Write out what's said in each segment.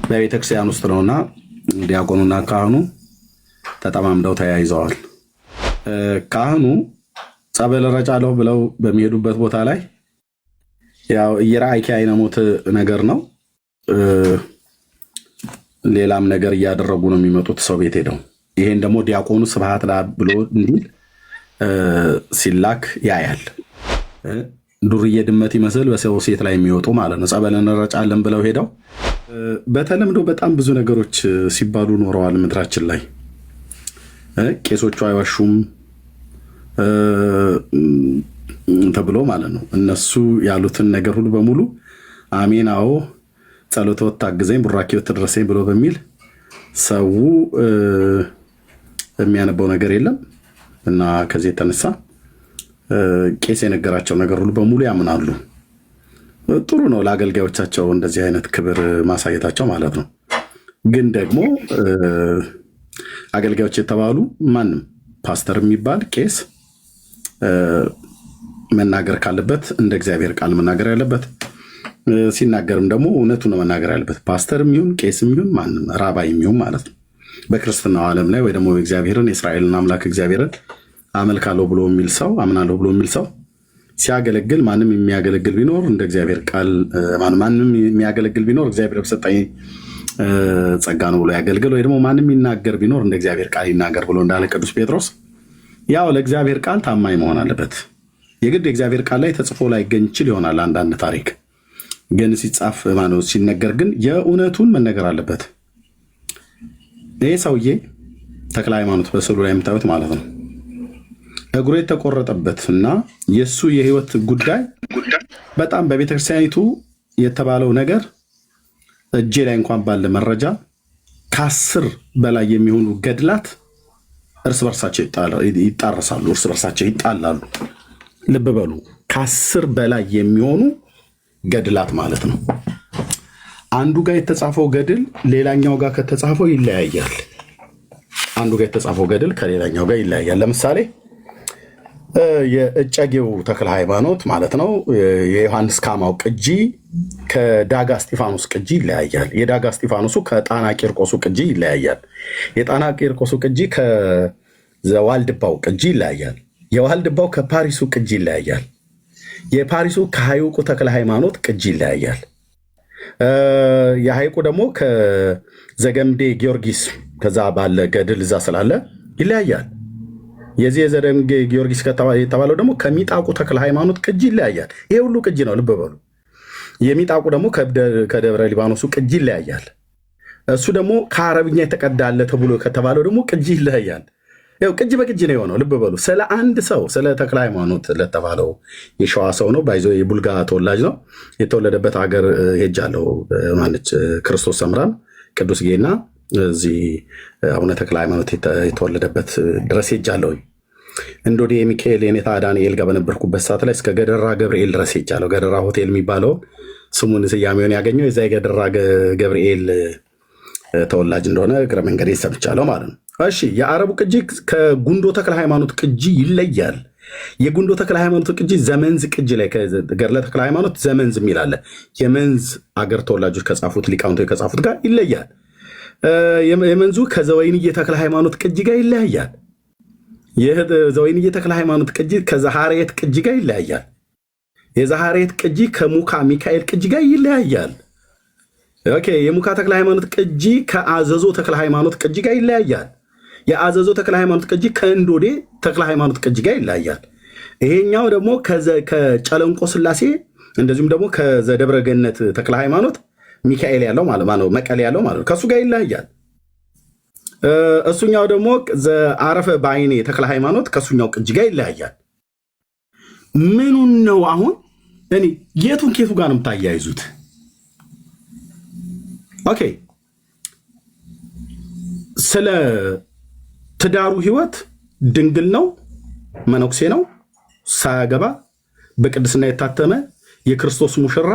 በቤተክርስቲያን ውስጥ ነውና ዲያቆኑና ካህኑ ተጠማምደው ተያይዘዋል። ካህኑ ጸበል ረጫለሁ ብለው በሚሄዱበት ቦታ ላይ ያው እየራእይኪ አይነሞት ነገር ነው። ሌላም ነገር እያደረጉ ነው የሚመጡት ሰው ቤት ሄደው። ይሄን ደግሞ ዲያቆኑ ስብሐት ለአብ ብሎ እንዲል ሲላክ ያያል። ዱርዬ ድመት ይመስል በሰው ሴት ላይ የሚወጡ ማለት ነው። ጸበል እንረጫለን ብለው ሄደው በተለምዶ በጣም ብዙ ነገሮች ሲባሉ ኖረዋል ምድራችን ላይ። ቄሶቹ አይዋሹም ተብሎ ማለት ነው። እነሱ ያሉትን ነገር ሁሉ በሙሉ አሜን፣ አዎ፣ ጸሎት ታግዘኝ፣ ቡራኬው ትድረሰኝ ብሎ በሚል ሰው የሚያነበው ነገር የለም እና ከዚህ የተነሳ ቄስ የነገራቸው ነገር ሁሉ በሙሉ ያምናሉ። ጥሩ ነው ለአገልጋዮቻቸው እንደዚህ አይነት ክብር ማሳየታቸው ማለት ነው። ግን ደግሞ አገልጋዮች የተባሉ ማንም ፓስተር የሚባል ቄስ መናገር ካለበት እንደ እግዚአብሔር ቃል መናገር ያለበት፣ ሲናገርም ደግሞ እውነቱን ነው መናገር ያለበት። ፓስተርም ይሁን ቄስም ይሁን ማንም ራባይም ይሁን ማለት ነው። በክርስትናው ዓለም ላይ ወይ ደግሞ እግዚአብሔርን የእስራኤልን አምላክ እግዚአብሔርን አመልካለሁ ብሎ የሚል ሰው አምናለሁ ብሎ የሚል ሰው ሲያገለግል ማንም የሚያገለግል ቢኖር እንደ እግዚአብሔር ቃል ማንም የሚያገለግል ቢኖር እግዚአብሔር በሰጠኝ ጸጋ ነው ብሎ ያገልግል። ወይ ደግሞ ማንም ይናገር ቢኖር እንደ እግዚአብሔር ቃል ይናገር ብሎ እንዳለ ቅዱስ ጴጥሮስ ያው ለእግዚአብሔር ቃል ታማኝ መሆን አለበት። የግድ የእግዚአብሔር ቃል ላይ ተጽፎ ላይ ይገኝ ይችል ይሆናል አንዳንድ ታሪክ፣ ግን ሲጻፍ ማነው ሲነገር ግን የእውነቱን መነገር አለበት። ይሄ ሰውዬ ተክለ ሃይማኖት በስዕሉ ላይ የምታዩት ማለት ነው እግሩ የተቆረጠበት እና የእሱ የህይወት ጉዳይ በጣም በቤተክርስቲያኒቱ የተባለው ነገር እጄ ላይ እንኳን ባለ መረጃ ከ10 በላይ የሚሆኑ ገድላት እርስ በርሳቸው ይጣረሳሉ፣ እርስ በርሳቸው ይጣላሉ። ልብ በሉ፣ ከ10 በላይ የሚሆኑ ገድላት ማለት ነው። አንዱ ጋር የተጻፈው ገድል ሌላኛው ጋር ከተጻፈው ይለያያል። አንዱ ጋር የተጻፈው ገድል ከሌላኛው ጋር ይለያያል። ለምሳሌ የእጨጌው ተክለ ሃይማኖት ማለት ነው የዮሐንስ ካማው ቅጂ ከዳጋ እስጢፋኖስ ቅጂ ይለያያል። የዳጋ እስጢፋኖሱ ከጣና ቂርቆሱ ቅጂ ይለያያል። የጣና ቂርቆሱ ቅጂ ከዘዋልድባው ቅጂ ይለያያል። የዋልድባው ከፓሪሱ ቅጂ ይለያያል። የፓሪሱ ከሐይቁ ተክለ ሃይማኖት ቅጂ ይለያያል። የሐይቁ ደግሞ ከዘገምዴ ጊዮርጊስ ከዛ ባለ ገድል እዛ ስላለ ይለያያል። የዚህ የዘገምዴ ጊዮርጊስ የተባለው ደግሞ ከሚጣቁ ተክለ ሃይማኖት ቅጂ ይለያያል። ይሄ ሁሉ ቅጂ ነው፣ ልብ በሉ። የሚጣቁ ደግሞ ከደብረ ሊባኖሱ ቅጂ ይለያያል። እሱ ደግሞ ከአረብኛ የተቀዳለ ተብሎ ከተባለው ደግሞ ቅጂ ይለያያል። ያው ቅጂ በቅጂ ነው የሆነው። ልብ በሉ። ስለ አንድ ሰው ስለ ተክለ ሃይማኖት ለተባለው የሸዋ ሰው ነው፣ ባይዞ የቡልጋ ተወላጅ ነው። የተወለደበት ሀገር ሄጃለሁ። ማነች ክርስቶስ ሰምራን ቅዱስ ጌና እዚህ አቡነ ተክለ ሃይማኖት የተወለደበት ድረስ ሄጃለሁ። እንዶዴ የሚካኤል የኔታ ዳንኤል ጋር በነበርኩበት ሰዓት ላይ እስከ ገደራ ገብርኤል ድረስ ሄጃለሁ። ገደራ ሆቴል የሚባለው ስሙን ስያሜውን ያገኘው የዛ የገደራ ገብርኤል ተወላጅ እንደሆነ እግረ መንገድ ሰምቻለሁ ማለት ነው። እሺ፣ የአረቡ ቅጂ ከጉንዶ ተክለ ሃይማኖት ቅጂ ይለያል። የጉንዶ ተክለ ሃይማኖት ቅጂ ዘመንዝ ቅጂ ላይ ገድለ ተክለ ሃይማኖት ዘመንዝ የሚል አለ። የመንዝ አገር ተወላጆች ከጻፉት ሊቃውንቶች ከጻፉት ጋር ይለያል። የመንዙ ከዘወይንዬ ተክለ ሃይማኖት ቅጂ ጋር ይለያያል። የዘወይንዬ ተክለ ሃይማኖት ቅጂ ከዛሃሬት ቅጂ ጋር ይለያያል። የዛሃሬት ቅጂ ከሙካ ሚካኤል ቅጂ ጋር ይለያያል። ኦኬ፣ የሙካ ተክለ ሃይማኖት ቅጂ ከአዘዞ ተክለ ሃይማኖት ቅጂ ጋር ይለያያል። የአዘዞ ተክለ ሃይማኖት ቅጂ ከእንዶዴ ተክለ ሃይማኖት ቅጂ ጋር ይለያያል። ይሄኛው ደግሞ ከጨለንቆ ስላሴ እንደዚሁም ደግሞ ከዘደብረ ገነት ተክለ ሃይማኖት ሚካኤል ያለው ማለት ነው መቀሌ ያለው ማለት ነው ከሱ ጋር ይለያያል። እሱኛው ደግሞ ዘአረፈ በአይኔ ተክለ ሃይማኖት ከሱኛው ቅጂ ጋር ይለያያል። ምኑን ነው አሁን እኔ የቱን ኬቱ ጋር ነው የምታያይዙት? ኦኬ፣ ስለ ትዳሩ ህይወት ድንግል ነው፣ መነኩሴ ነው፣ ሳያገባ በቅድስና የታተመ የክርስቶስ ሙሽራ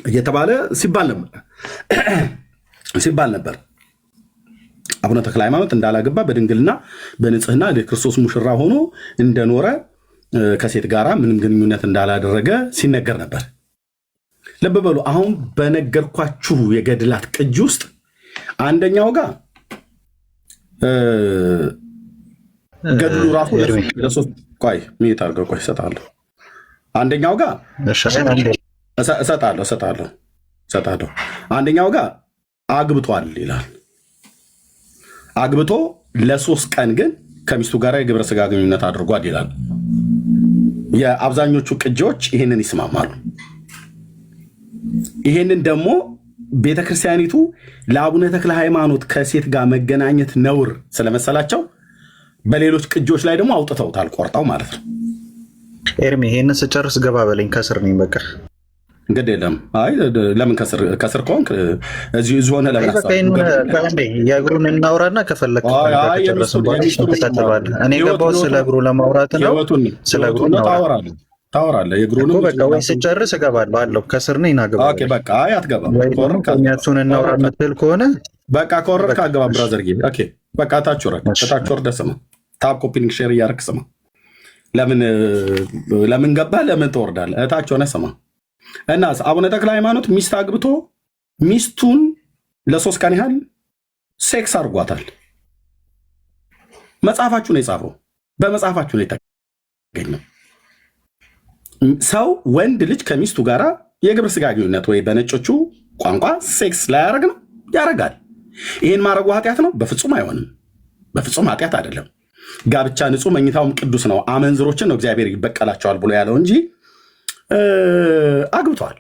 እየተባለ ሲባል ነበር። አቡነ ተክለ ሃይማኖት እንዳላገባ በድንግልና በንጽህና የክርስቶስ ሙሽራ ሆኖ እንደኖረ ከሴት ጋራ ምንም ግንኙነት እንዳላደረገ ሲነገር ነበር። ልብ በሉ። አሁን በነገርኳችሁ የገድላት ቅጂ ውስጥ አንደኛው ጋር ገድሉ ራሱ ለሶስት ቆይ ሚት አድርገው ቆይ እሰጣለሁ። አንደኛው ጋር እሰጣለሁ። አንደኛው ጋር አግብቷል ይላል። አግብቶ ለ3 ቀን ግን ከሚስቱ ጋር የግብረ ስጋ ግንኙነት አድርጓል ይላል። የአብዛኞቹ ቅጂዎች ይህንን ይስማማሉ። ይህንን ደግሞ ቤተክርስቲያኒቱ ለአቡነ ተክለ ሃይማኖት ከሴት ጋር መገናኘት ነውር ስለመሰላቸው በሌሎች ቅጂዎች ላይ ደግሞ አውጥተውታል፣ ቆርጠው ማለት ነው። ኤርሚ ይሄንን ስጨርስ ገባ በለኝ፣ ከስር ነኝ በቃ እንግዲህ የለም። አይ ለምን ከስር ከሆንክ እዚሁ ሆነ ለምን የእግሩን እናውራና ከፈለክ ትከተባለህ። እኔ ገባው ስለ እግሩ ለማውራት ነው። ስለ እግሩ ታወራለህ። የእግሩን በቃ ወይ ስጨርስ እገባለሁ አለው። ከስር ነኝ ናገባ። ኦኬ በቃ አይ አትገባም። እሱን እናውራ የምትል ከሆነ በቃ ከወረድክ አገባ ብራዘር ጌ ኦኬ በቃ ታች ወርደህ ስማ። ታፕ ኮፒንግ ሼር እያደረክ ስማ። ለምን ገባ ለምን ትወርዳለህ? እታች ሆነ ስማ። እና አቡነ ተክለ ሃይማኖት ሚስት አግብቶ ሚስቱን ለ3 ቀን ያህል ሴክስ አድርጓታል። መጽሐፋችሁ ነው የጻፈው፣ በመጽሐፋችሁ ነው የተገኘው። ሰው ወንድ ልጅ ከሚስቱ ጋር የግብረ ስጋ ግንኙነት ወይ በነጮቹ ቋንቋ ሴክስ ላያደርግ ነው ያደርጋል። ይህን ማድረጉ ኃጢአት ነው? በፍጹም አይሆንም። በፍጹም ኃጢአት አይደለም። ጋብቻ ንጹህ፣ መኝታውም ቅዱስ ነው። አመንዝሮችን ነው እግዚአብሔር ይበቀላቸዋል ብሎ ያለው እንጂ አግብተዋል።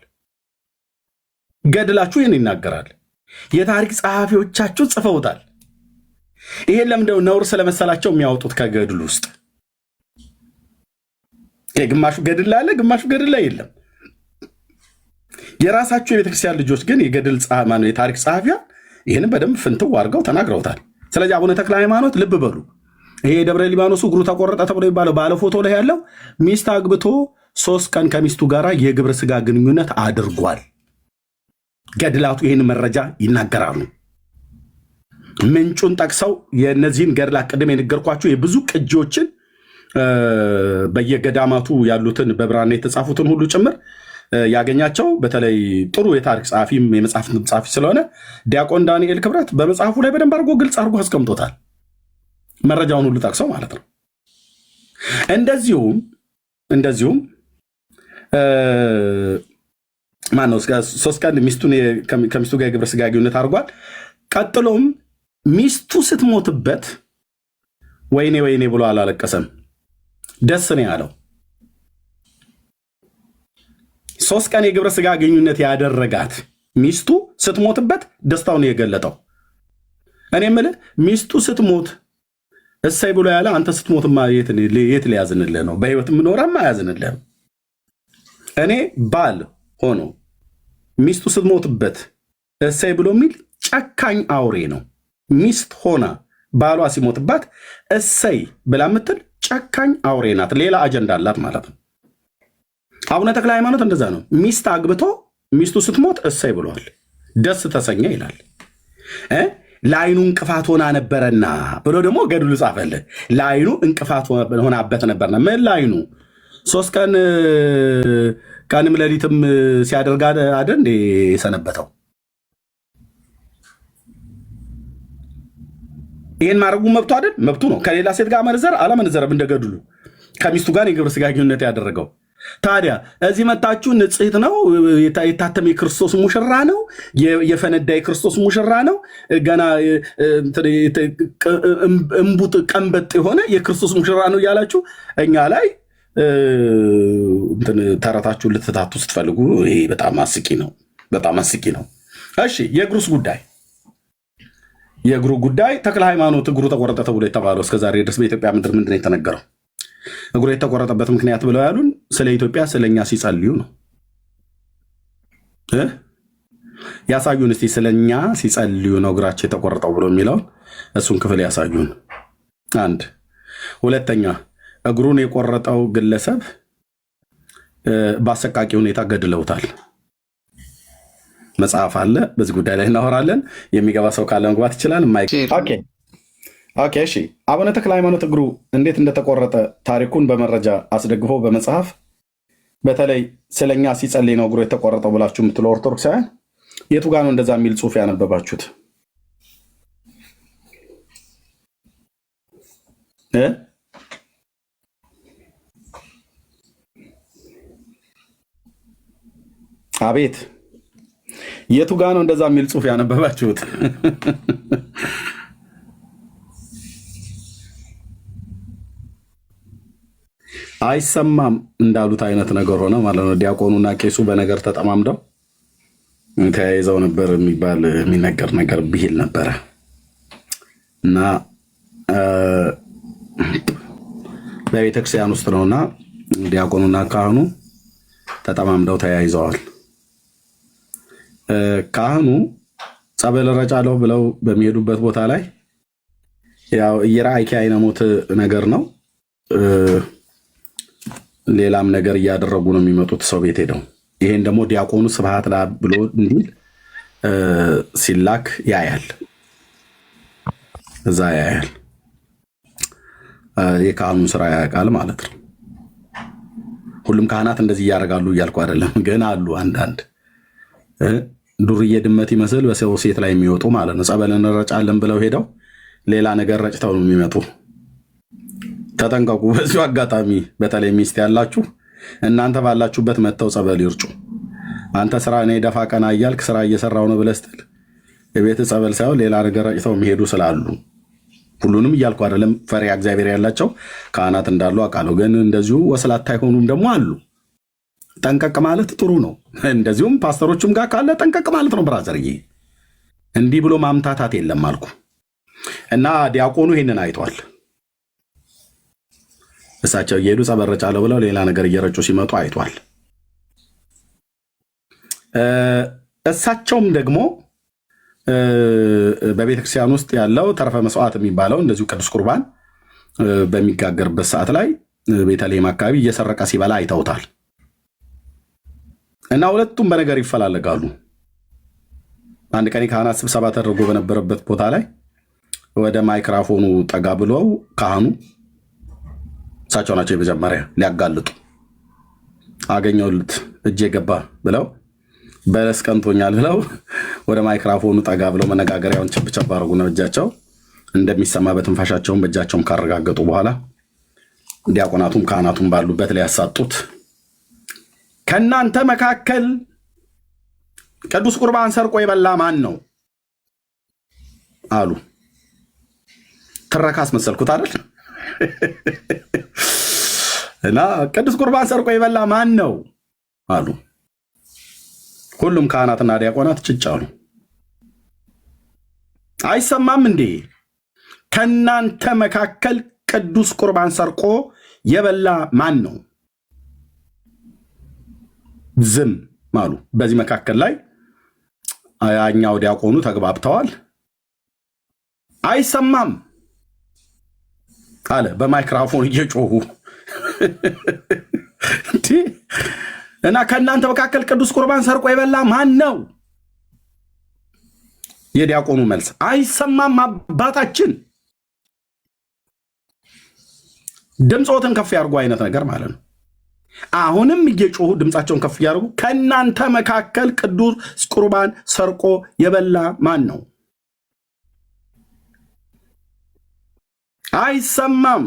ገድላችሁ ይህን ይናገራል። የታሪክ ጸሐፊዎቻችሁ ጽፈውታል። ይሄን ለምንድነው ነውር ስለመሰላቸው የሚያወጡት ከገድሉ ውስጥ? ግማሹ ገድል ላይ አለ፣ ግማሹ ገድል ላይ የለም። የራሳቸው የቤተክርስቲያን ልጆች ግን የገድል የታሪክ ጸሐፊያን ይህን በደንብ ፍንትው አድርገው ተናግረውታል። ስለዚህ አቡነ ተክለ ሃይማኖት ልብ በሉ። ይሄ ደብረ ሊባኖሱ እግሩ ተቆረጠ ተብሎ ይባለው ባለ ፎቶ ላይ ያለው ሚስት አግብቶ 3 ቀን ከሚስቱ ጋር የግብረ ስጋ ግንኙነት አድርጓል። ገድላቱ ይህን መረጃ ይናገራሉ። ምንጩን ጠቅሰው የእነዚህን ገድላት ቅድም የነገርኳችሁ የብዙ ቅጂዎችን በየገዳማቱ ያሉትን በብራና የተጻፉትን ሁሉ ጭምር ያገኛቸው በተለይ ጥሩ የታሪክ ጸሐፊም የመጽሐፍ ጸሐፊ ስለሆነ ዲያቆን ዳንኤል ክብረት በመጽሐፉ ላይ በደንብ አድርጎ ግልጽ አድርጎ አስቀምጦታል። መረጃውን ሁሉ ጠቅሰው ማለት ነው። እንደዚሁም ማነው 3 ቀን ከሚስቱ ጋር የግብረ ስጋ ግንኙነት አድርጓል። ቀጥሎም ሚስቱ ስትሞትበት ወይኔ ወይኔ ብሎ አላለቀሰም፣ ደስ ነው ያለው። 3 ቀን የግብረ ስጋ ግንኙነት ያደረጋት ሚስቱ ስትሞትበት ደስታውን የገለጠው። እኔ የምልህ ሚስቱ ስትሞት እሰይ ብሎ ያለ አንተ ስትሞትማ የት ሊያዝንልህ ነው? በህይወት የምኖረማ አያዝንልህም። እኔ ባል ሆኖ ሚስቱ ስትሞትበት እሰይ ብሎ የሚል ጨካኝ አውሬ ነው። ሚስት ሆና ባሏ ሲሞትባት እሰይ ብላ የምትል ጨካኝ አውሬ ናት። ሌላ አጀንዳ አላት ማለት ነው። አቡነ ተክለ ሃይማኖት እንደዛ ነው። ሚስት አግብቶ ሚስቱ ስትሞት እሰይ ብሏል፣ ደስ ተሰኘ ይላል። ለአይኑ እንቅፋት ሆና ነበረና ብሎ ደግሞ ገድሉ ጻፈልህ። ለአይኑ እንቅፋት ሆናበት ነበርና ምን ለአይኑ 3 ቀን ቀንም ሌሊትም ሲያደርግ አይደል እንዴ የሰነበተው? ይህን ማድረጉ መብቱ አይደል? መብቱ ነው። ከሌላ ሴት ጋር መነዘር አለመነዘረም እንደገድሉ ከሚስቱ ጋር የግብረ ስጋ ግንኙነት ያደረገው። ታዲያ እዚህ መታችሁ ንጽሕት ነው፣ የታተመ የክርስቶስ ሙሽራ ነው፣ የፈነዳ የክርስቶስ ሙሽራ ነው፣ ገና እምቡጥ ቀንበጥ የሆነ የክርስቶስ ሙሽራ ነው እያላችሁ እኛ ላይ ተረታችሁን ልትታቱ ስትፈልጉ ይሄ በጣም አስቂ ነው፣ በጣም አስቂ ነው። እሺ የእግሩ ጉዳይ ተክለ ሃይማኖት እግሩ ተቆረጠ ተብሎ የተባለው እስከዛሬ ድረስ በኢትዮጵያ ምድር ምንድን ነው የተነገረው? እግሩ የተቆረጠበት ምክንያት ብለው ያሉን ስለ ኢትዮጵያ ስለኛ ሲጸልዩ ነው። ያሳዩን እስቲ ስለኛ ሲጸልዩ ነው እግራቸው የተቆረጠው ብሎ የሚለውን እሱን ክፍል ያሳዩን። አንድ ሁለተኛ እግሩን የቆረጠው ግለሰብ በአሰቃቂ ሁኔታ ገድለውታል። መጽሐፍ አለ፣ በዚህ ጉዳይ ላይ እናወራለን። የሚገባ ሰው ካለ መግባት ይችላል። ኦኬ እሺ። አቡነ ተክለ ሃይማኖት እግሩ እንዴት እንደተቆረጠ ታሪኩን በመረጃ አስደግፎ በመጽሐፍ በተለይ ስለኛ ሲጸልይ ነው እግሩ የተቆረጠው ብላችሁ የምትሉ ኦርቶዶክሳውያን የቱ ጋር ነው እንደዛ የሚል ጽሑፍ ያነበባችሁት? አቤት የቱ ጋር ነው እንደዛ የሚል ጽሑፍ ያነበባችሁት? አይሰማም እንዳሉት አይነት ነገር ሆነ ማለት ነው። ዲያቆኑና ቄሱ በነገር ተጠማምደው ተያይዘው ነበር የሚነገር ነገር ብሂል ነበረ እና በቤተክርስቲያን ውስጥ ነውና ዲያቆኑና ካህኑ ተጠማምደው ተያይዘዋል። ካህኑ ጸበል ረጫለሁ ብለው በሚሄዱበት ቦታ ላይ ያው እየራእይኪ አይነሞት ነገር ነው። ሌላም ነገር እያደረጉ ነው የሚመጡት ሰው ቤት ሄደው። ይሄን ደግሞ ዲያቆኑ ስብሐት ለአብ ብሎ እንዲል ሲላክ ያያል፣ እዛ ያያል። የካህኑን ስራ ያውቃል ማለት ነው። ሁሉም ካህናት እንደዚህ እያደረጋሉ እያልኩ አይደለም፣ ግን አሉ አንዳንድ ዱርዬ ድመት ይመስል በሰው ሴት ላይ የሚወጡ ማለት ነው። ጸበል እንረጫለን ብለው ሄደው ሌላ ነገር ረጭተው ነው የሚመጡ። ተጠንቀቁ። በዚሁ አጋጣሚ በተለይ ሚስት ያላችሁ እናንተ ባላችሁበት መጥተው ጸበል ይርጩ። አንተ ስራ እኔ ደፋ ቀና እያልክ ስራ እየሰራው ነው ብለህ ስትል የቤት ጸበል ሳይሆን ሌላ ነገር ረጭተው የሚሄዱ ስላሉ፣ ሁሉንም እያልኩ አይደለም፣ ፈሪያ እግዚአብሔር ያላቸው ካህናት እንዳሉ አውቃለሁ። ግን እንደዚሁ ወስላታ አይሆኑም ደግሞ አሉ። ጠንቀቅ ማለት ጥሩ ነው። እንደዚሁም ፓስተሮችም ጋር ካለ ጠንቀቅ ማለት ነው። ብራዘርዬ እንዲህ ብሎ ማምታታት የለም አልኩ እና ዲያቆኑ ይሄንን አይቷል። እሳቸው እየሄዱ ጸበል ረጫለሁ ብለው ሌላ ነገር እየረጩ ሲመጡ አይቷል። እሳቸውም ደግሞ በቤተክርስቲያን ውስጥ ያለው ተረፈ መስዋዕት የሚባለው እንደዚሁ ቅዱስ ቁርባን በሚጋገርበት ሰዓት ላይ ቤተልሔም አካባቢ እየሰረቀ ሲበላ አይተውታል። እና ሁለቱም በነገር ይፈላለጋሉ። አንድ ቀን ካህናት ስብሰባ ተደርጎ በነበረበት ቦታ ላይ ወደ ማይክራፎኑ ጠጋ ብለው ካህኑ እሳቸው ናቸው የመጀመሪያ ሊያጋልጡ አገኘሁት እጄ ገባ ብለው በለስ ቀንቶኛል ብለው ወደ ማይክራፎኑ ጠጋ ብለው መነጋገሪያውን ቸብቸብ አድርጉና እጃቸው እንደሚሰማ በትንፋሻቸውን በእጃቸውም ካረጋገጡ በኋላ ዲያቆናቱም ካህናቱም ባሉበት ላይ ያሳጡት፣ ከእናንተ መካከል ቅዱስ ቁርባን ሰርቆ የበላ ማን ነው አሉ። ትረካ አስመሰልኩት አይደል? እና ቅዱስ ቁርባን ሰርቆ የበላ ማን ነው አሉ። ሁሉም ካህናትና ዲያቆናት ጭጭ አሉ። አይሰማም እንዴ? ከእናንተ መካከል ቅዱስ ቁርባን ሰርቆ የበላ ማን ነው? ዝም አሉ። በዚህ መካከል ላይ ያኛው ዲያቆኑ ተግባብተዋል። አይሰማም አለ በማይክራፎን እየጮሁ እና ከእናንተ መካከል ቅዱስ ቁርባን ሰርቆ የበላ ማን ነው? የዲያቆኑ መልስ አይሰማም አባታችን። ድምፆትን ከፍ ያርጉ አይነት ነገር ማለት ነው። አሁንም እየጮሁ ድምፃቸውን ከፍ ያርጉ። ከእናንተ መካከል ቅዱስ ቁርባን ሰርቆ የበላ ማን ነው? አይሰማም።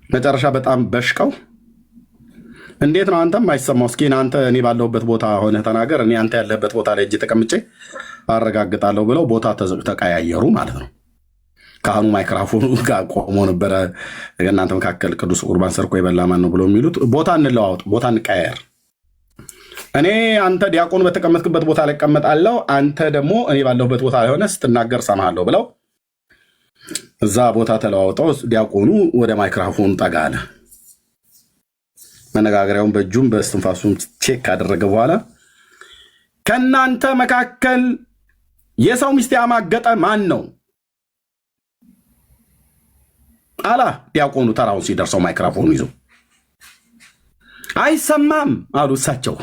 መጨረሻ በጣም በሽቀው እንዴት ነው አንተም አይሰማው? እስኪ አንተ እኔ ባለሁበት ቦታ ሆነ ተናገር፣ እኔ አንተ ያለበት ቦታ ላይ እጅ ተቀምጬ አረጋግጣለሁ ብለው ቦታ ተቀያየሩ ማለት ነው። ካህኑ ማይክራፎኑ ጋር ቆሞ ነበረ። እናንተ መካከል ቅዱስ ቁርባን ሰርቆ የበላ ማን ነው ብሎ የሚሉት ቦታ እንለዋወጥ፣ ቦታ እንቀያየር። እኔ አንተ ዲያቆኑ በተቀመጥክበት ቦታ ላይ እቀመጣለሁ፣ አንተ ደግሞ እኔ ባለሁበት ቦታ ላይ ሆነ ስትናገር ሰማለሁ ብለው እዛ ቦታ ተለዋውጠው ዲያቆኑ ወደ ማይክራፎኑ ጠጋ አለ። መነጋገሪያውን በእጁም በስትንፋሱም ቼክ ካደረገ በኋላ ከእናንተ መካከል የሰው ሚስት ያማገጠ ማን ነው አላ። ዲያቆኑ ተራውን ሲደርሰው ማይክራፎኑ ይዞ አይሰማም አሉ እሳቸው።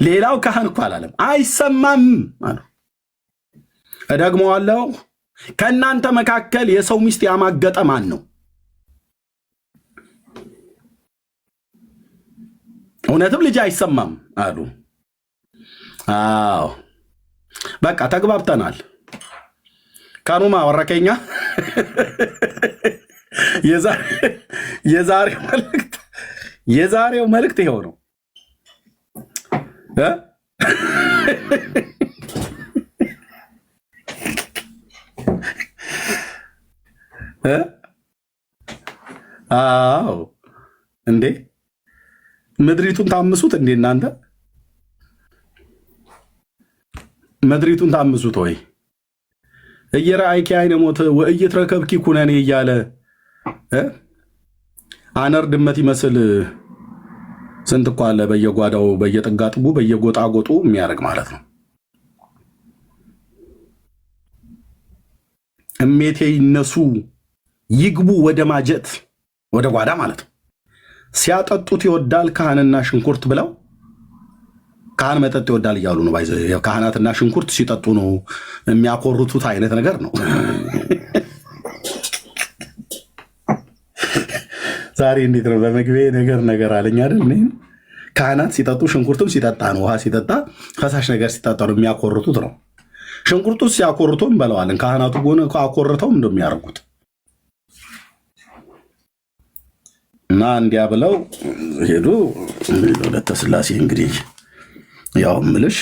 ሌላው ካህን እኮ አላለም። አይሰማም አሉ። እደግመዋለሁ፣ ከእናንተ መካከል የሰው ሚስት ያማገጠ ማን ነው? እውነትም ልጅ አይሰማም አሉ። አዎ በቃ ተግባብተናል። ካኑማ ወረከኛ የዛሬው መልእክት ይኸው ነው። አዎ እንዴ ምድሪቱን ታምሱት እንዴ እናንተ ምድሪቱን ታምሱት ወይ እየራአይኪ አይነ ሞት ወእየትረከብኪ ኩነኔ እያለ አነር ድመት ይመስል ስንት እኮ አለ በየጓዳው በየጥጋጥቡ በየጎጣጎጡ የሚያደርግ ማለት ነው። እሜቴ ይነሱ ይግቡ ወደ ማጀት ወደ ጓዳ ማለት ነው። ሲያጠጡት ይወዳል ካህንና ሽንኩርት ብለው ካህን መጠጥ ይወዳል እያሉ ነው። ካህናትና ሽንኩርት ሲጠጡ ነው የሚያኮርቱት አይነት ነገር ነው። ዛሬ እንዴት ነው በመግቢያ ነገር አለኝ አይደል? ካህናት ሲጠጡ ሽንኩርትም ሲጠጣ ነው። ውሃ ሲጠጣ ፈሳሽ ነገር ሲጠጣ ነው የሚያኮርቱት ነው። ሽንኩርቱ ሲያኮርቶ እንበለዋለን። ካህናቱ ሆነ አኮርተው እንደሚያደርጉት እና እንዲያ ብለው ሄዱ። ወለተ ሥላሴ እንግዲህ ያው ምልሽ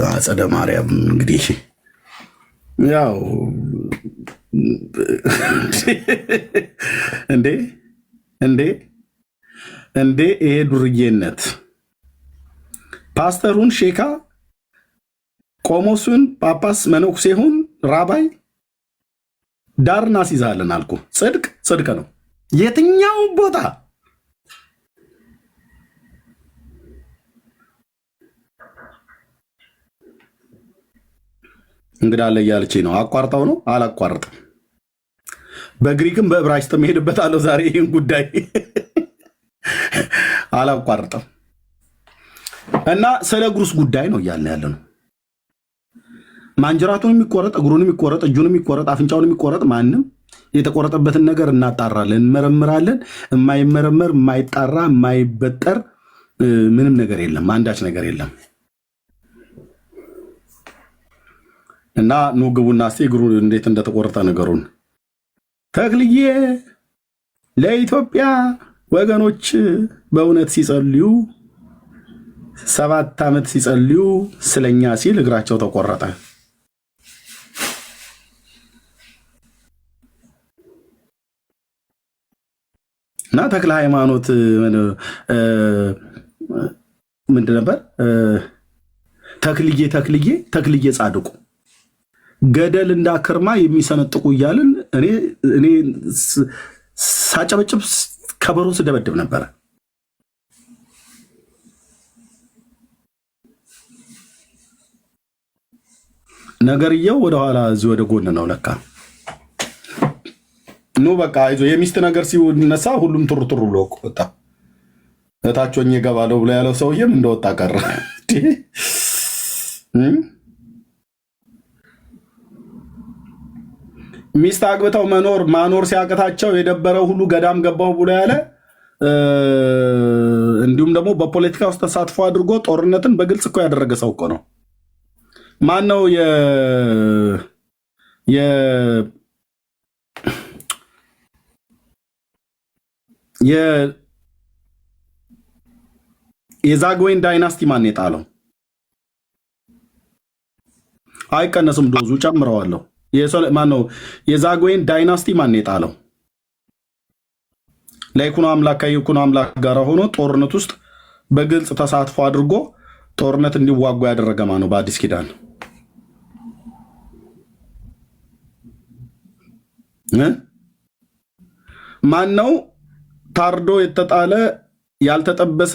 አጸደ ማርያም እንግዲህ ያው እንዴ ይሄ ዱርዬነት ፓስተሩን ሼካ ቆሞሱን ጳጳስ መነኩሴሁን ራባይ ዳር እናስይዛለን አልኩ። ጽድቅ ነው የትኛው ቦታ እንግዳ አለ እያለችኝ ነው። አቋርጠው ነው አላቋርጥም። በግሪክም በዕብራይስጥም እሄድበታለሁ። ዛሬ ይህን ጉዳይ አላቋርጥም እና ስለ እግሩስ ጉዳይ ነው እያልን ያለ ነው። ማንጀራቱን የሚቆረጥ እግሩን የሚቆረጥ እጁን የሚቆረጥ አፍንጫውን የሚቆረጥ ማንም የተቆረጠበትን ነገር እናጣራለን፣ እንመረምራለን። የማይመረመር የማይጣራ የማይበጠር ምንም ነገር የለም፣ አንዳች ነገር የለም። እና ኑ ግቡና እስኪ እግሩ እንዴት እንደተቆረጠ ነገሩን። ተክልዬ ለኢትዮጵያ ወገኖች በእውነት ሲጸልዩ 7 ዓመት ሲጸልዩ ስለኛ ሲል እግራቸው ተቆረጠ። እና ተክለ ሃይማኖት ምንድን ነበር? ተክልዬ ጻድቁ ገደል እንዳከርማ የሚሰነጥቁ እያልን እኔ ሳጨበጭብ ከበሮ ስደበድብ ነበረ። ነገርየው ወደኋላ እዚህ ወደ ጎን ነው ለካ። ኑ በቃ አይዞ የሚስት ነገር ሲነሳ ሁሉም ቱርቱር ብሎ ወጣ። እታቾኝ እገባለሁ ብሎ ያለው ሰውዬም እንደወጣ ቀረ። ሚስት አግብተው ማኖር ሲያቅታቸው የደበረው ሁሉ ገዳም ገባሁ ብሎ ያለ እንዲሁም ደግሞ በፖለቲካ ውስጥ ተሳትፎ አድርጎ ጦርነትን በግልጽ እኮ ያደረገ ሰው እኮ ነው። ማን ነው? የዛግዌን ዳይናስቲ ማን የጣለው? አይቀነስም፣ ዶዙ ጨምረዋለሁ። ማነው? የዛግዌን ዳይናስቲ ማን የጣለው? ለይኩኖ አምላክ ከይኩኖ አምላክ ጋር ሆኖ ጦርነት ውስጥ በግልጽ ተሳትፎ አድርጎ ጦርነት እንዲዋጉ ያደረገ ማን ነው? በአዲስ ኪዳን ማን ነው? ታርዶ የተጣለ ያልተጠበሰ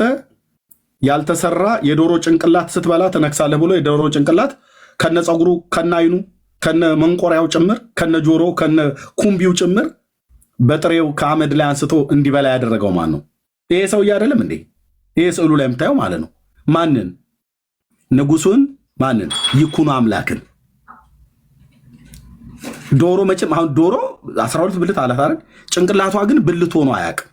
ያልተሰራ የዶሮ ጭንቅላት ስትበላ ትነክሳለህ ብሎ የዶሮ ጭንቅላት ከነ ፀጉሩ ከነ አይኑ ከነ መንቆሪያው ጭምር ከነ ጆሮ ከነ ኩምቢው ጭምር በጥሬው ከአመድ ላይ አንስቶ እንዲበላ ያደረገው ማን ነው? ይሄ ሰውዬ አይደለም እንዴ? ይሄ ስዕሉ ላይ የምታየው ማለት ነው። ማንን? ንጉሱን። ማንን? ይኩኖ አምላክን። ዶሮ መቼም አሁን ዶሮ 12 ብልት አላት አይደል? ጭንቅላቷ ግን ብልት ሆኖ አያውቅም።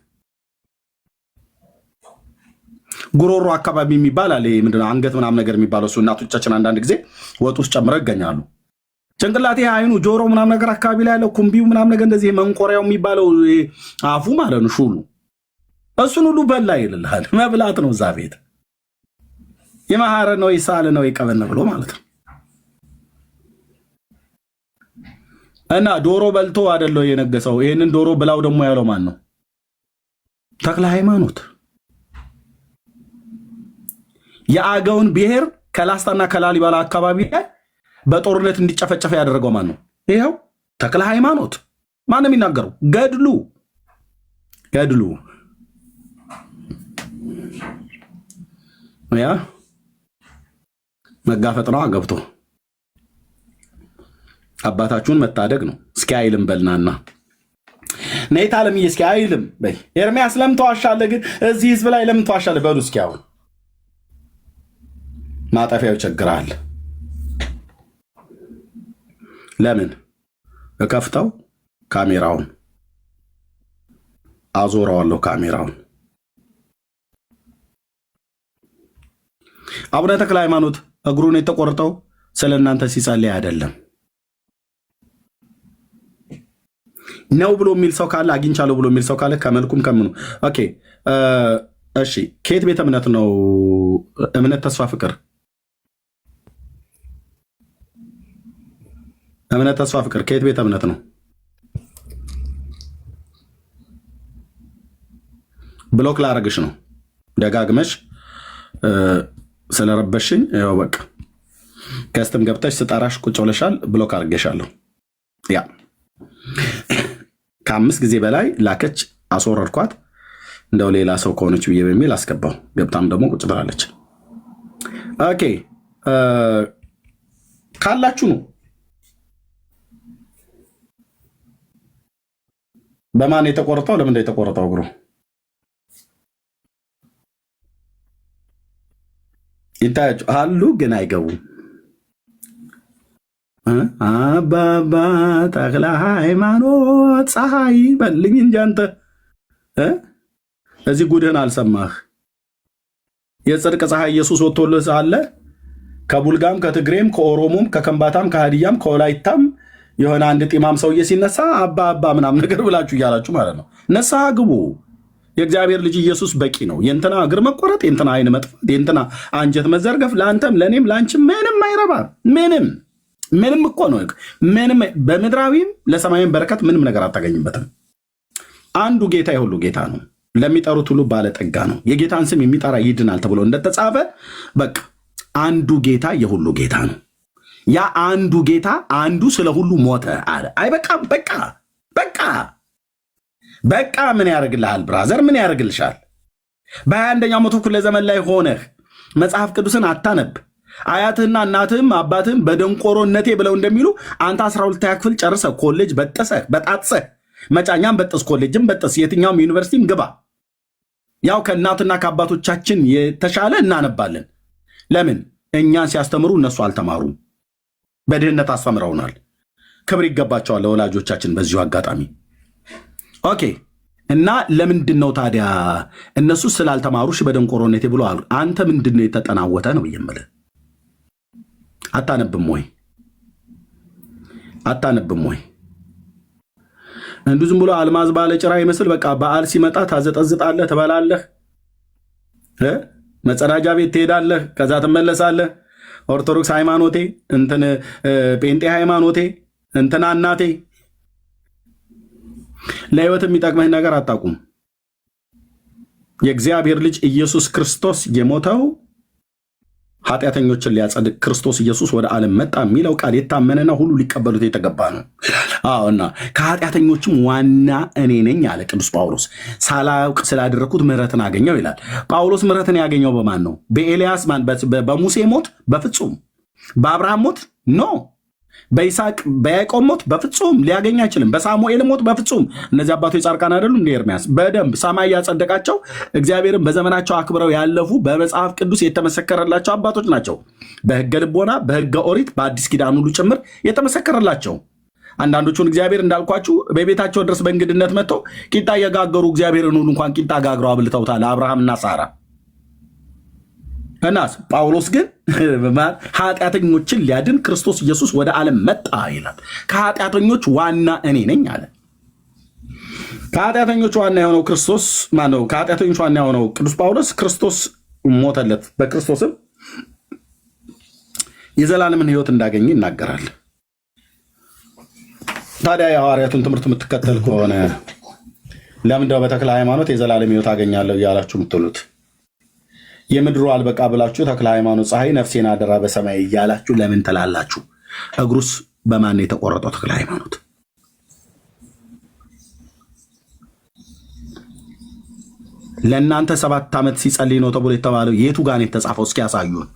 ጉሮሮ አካባቢ የሚባል አለ። ምንድን ነው አንገት ምናምን ነገር የሚባለው እሱ እናቶቻችን አንዳንድ ጊዜ ወጥ ውስጥ ጨምረው ይገኛሉ። ጭንቅላቴ፣ አይኑ፣ ጆሮ ምናምን ነገር አካባቢ ላይ ያለው ኩምቢው ምናምን ነገር እንደዚህ መንቆሪያው የሚባለው አፉ ማለት ነው ሹሉ፣ እሱን ሁሉ በላ ይልልሃል። መብላት ነው እዛ ቤት የመሐረ ነው ይሳል ነው ይቀበል ብሎ ማለት ነው። እና ዶሮ በልቶ አይደለው የነገሰው። ይሄንን ዶሮ ብላው ደግሞ ያለው ማን ነው? ተክለ ሃይማኖት። የአገውን ብሔር ከላስታና ከላሊባላ አካባቢ ላይ በጦርነት እንዲጨፈጨፈ ያደረገው ማን ነው? ይሄው ተክለ ሃይማኖት። ማን ነው የሚናገረው? ገድሉ ያ መጋፈጥ ነው ገብቶ አባታችሁን መታደግ ነው። እስኪ አይልም በልናና ነይት ዓለምዬ እስኪ አይልም በይ። ኤርሚያስ ለምን ተዋሻለህ ግን እዚህ ህዝብ ላይ ለምን ተዋሻለህ? በሉ እስኪ አሁን ማጠፊያው ቸግራል። ለምን እከፍተው ካሜራውን አዞረዋለሁ። ካሜራውን አቡነ ተክለ ሃይማኖት እግሩን የተቆርጠው ስለ እናንተ ሲጸልይ አይደለም ነው ብሎ የሚል ሰው ካለ አግኝቻለሁ ብሎ የሚል ሰው ካለ ከመልኩም ከምኑ ኦኬ። እሺ ከየት ቤተ እምነት ነው? እምነት ተስፋ ፍቅር፣ እምነት ተስፋ ፍቅር ከየት ቤተ እምነት ነው? ብሎክ ላረግሽ ነው ደጋግመሽ ስለረበሽኝ። ያው በቃ ከስተም ገብተሽ ስጠራሽ ቁጭ ብለሻል። ብሎክ አርገሻለሁ። ያ ከ5 ጊዜ በላይ ላከች፣ አስወረድኳት። እንደው ሌላ ሰው ከሆነች ብዬ በሚል አስገባው። ገብታም ደግሞ ቁጭ ብላለች። ኦኬ ካላችሁ ነው። በማን የተቆረጠው? ለምን የተቆረጠው? እግሩ ይታያችሁ አሉ ግን አይገቡም። አባባ ተክለ ሃይማኖት ፀሐይ በልኝ እንጂ አንተ እዚህ ጉድህን አልሰማህ። የጽድቅ ፀሐይ ኢየሱስ ወጥቶልህ ሳለ ከቡልጋም ከትግሬም ከኦሮሞም ከከምባታም ከሃዲያም ከወላይታም የሆነ አንድ ጢማም ሰውዬ ሲነሳ አባ ምናምን ነገር ብላችሁ እያላችሁ ማለት ነው። ነሳ ግቡ። የእግዚአብሔር ልጅ ኢየሱስ በቂ ነው። የእንትና እግር መቆረጥ፣ የእንትና አይን መጥፋት፣ የእንትና አንጀት መዘርገፍ ለአንተም ለእኔም ለአንቺም ምንም አይረባ። ምንም እኮ ነው። ምንም በምድራዊም ለሰማይም በረከት ምንም ነገር አታገኝበትም። አንዱ ጌታ የሁሉ ጌታ ነው። ለሚጠሩት ሁሉ ባለጠጋ ነው። የጌታን ስም የሚጠራ ይድናል ተብሎ እንደተጻፈ በቃ አንዱ ጌታ የሁሉ ጌታ ነው። ያ አንዱ ጌታ አንዱ ስለ ሁሉ ሞተ አለ። አይበቃም? በቃ ምን ያደርግልሃል ብራዘር? ምን ያደርግልሻል? በ21ኛው መቶ ክፍለ ዘመን ላይ ሆነህ መጽሐፍ ቅዱስን አታነብ። አያትህና እናትህም አባትህም በደንቆሮነቴ ብለው እንደሚሉ አንተ 12ኛ ክፍል ጨርሰህ ኮሌጅ በጣጥሰህ መጫኛም በጥስ ኮሌጅም በጥስ የትኛውም ዩኒቨርሲቲም ግባ። ያው ከእናትና ከአባቶቻችን የተሻለ እናነባለን። ለምን? እኛን ሲያስተምሩ እነሱ አልተማሩም። በድህነት አስተምረውናል። ክብር ይገባቸዋል ለወላጆቻችን በዚሁ አጋጣሚ። ኦኬ። እና ለምንድን ነው ታዲያ እነሱ ስላልተማሩሽ በደንቆሮነቴ ብሎ አሉ? አንተ ምንድን ነው የተጠናወተ ነው የምልህ? አታነብም ወይ? እንዱ ዝም ብሎ አልማዝ ባለ ጭራ ይመስል በቃ በዓል ሲመጣ ታዘጠዝጣለህ፣ ትበላለህ፣ መጸዳጃ ቤት ትሄዳለህ፣ ከዛ ትመለሳለህ። ኦርቶዶክስ ሃይማኖቴ እንትን ጴንጤ ሃይማኖቴ እንትና እናቴ ለህይወት የሚጠቅመህ ነገር አታውቁም። የእግዚአብሔር ልጅ ኢየሱስ ክርስቶስ የሞተው ኃጢአተኞችን ሊያጸድቅ ክርስቶስ ኢየሱስ ወደ ዓለም መጣ የሚለው ቃል የታመነና ሁሉ ሊቀበሉት የተገባ ነው። እና ከኃጢአተኞችም ዋና እኔ ነኝ አለ ቅዱስ ጳውሎስ። ሳላውቅ ስላደረግኩት ምሕረትን አገኘው ይላል ጳውሎስ። ምሕረትን ያገኘው በማን ነው? በኤልያስ በሙሴ ሞት? በፍጹም። በአብርሃም ሞት? ኖ። በይስሐቅ በያዕቆብ ሞት? በፍጹም ሊያገኝ አይችልም። በሳሙኤል ሞት? በፍጹም። እነዚህ አባቶች ጻድቃን አይደሉም እንደ ኤርምያስ? በደንብ ሰማይ ያጸደቃቸው እግዚአብሔርን በዘመናቸው አክብረው ያለፉ በመጽሐፍ ቅዱስ የተመሰከረላቸው አባቶች ናቸው። በሕገ ልቦና በሕገ ኦሪት በአዲስ ኪዳን ሁሉ ጭምር የተመሰከረላቸው። አንዳንዶቹን እግዚአብሔር እንዳልኳችሁ በቤታቸው ድረስ በእንግድነት መጥተው ቂጣ እየጋገሩ እግዚአብሔርን ሁሉ እንኳን ቂጣ ጋግረው አብልተውታል አብርሃምና ሳራ። እናስ ጳውሎስ ግን ኃጢአተኞችን ሊያድን ክርስቶስ ኢየሱስ ወደ ዓለም መጣ ይላል። ከኃጢአተኞች ዋና እኔ ነኝ አለ። ከኃጢአተኞች ዋና የሆነው ክርስቶስ ማነው? ከኃጢአተኞች ዋና የሆነው ቅዱስ ጳውሎስ ክርስቶስ ሞተለት፣ በክርስቶስም የዘላለምን ሕይወት እንዳገኘ ይናገራል። ታዲያ የሐዋርያቱን ትምህርት የምትከተል ከሆነ ለምንድነው በተክለ ሃይማኖት የዘላለም ሕይወት አገኛለሁ እያላችሁ የምትሉት? የምድሩ አልበቃ ብላችሁ ተክለ ሃይማኖት ፀሐይ ነፍሴን አደራ በሰማይ እያላችሁ ለምን ትላላችሁ? እግሩስ በማን የተቆረጠው ተክለ ሃይማኖት? ለእናንተ 7 ዓመት ሲጸልይ ነው ተብሎ የተባለው የቱ ጋር ነው የተጻፈው? እስኪ ያሳዩን።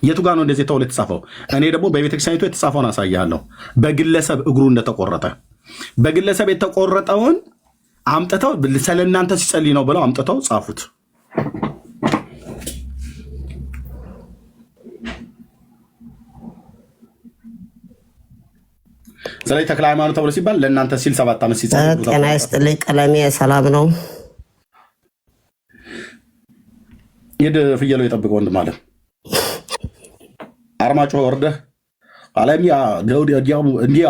የቱ ጋር ነው እንደዚህ ተብሎ የተጻፈው? እኔ ደግሞ በቤተክርስቲያኒቱ የተጻፈውን አሳያለሁ። በግለሰብ እግሩ እንደተቆረጠ በግለሰብ የተቆረጠውን አምጥተው ስለ እናንተ ሲጸልይ ነው ብለው አምጥተው ጻፉት። ስለዚህ ተክለ ሃይማኖት ተብሎ ሲባል ለእናንተ ሲል 7 ዓመት ሲጸልይ ነው። ጤና ይስጥልኝ። ቀለሜ ሰላም ነው። ሂድ ፍየሉ የጠብቅ ወንድም አለ አርማጭሆ ወርደህ አለሚያ እንዲያ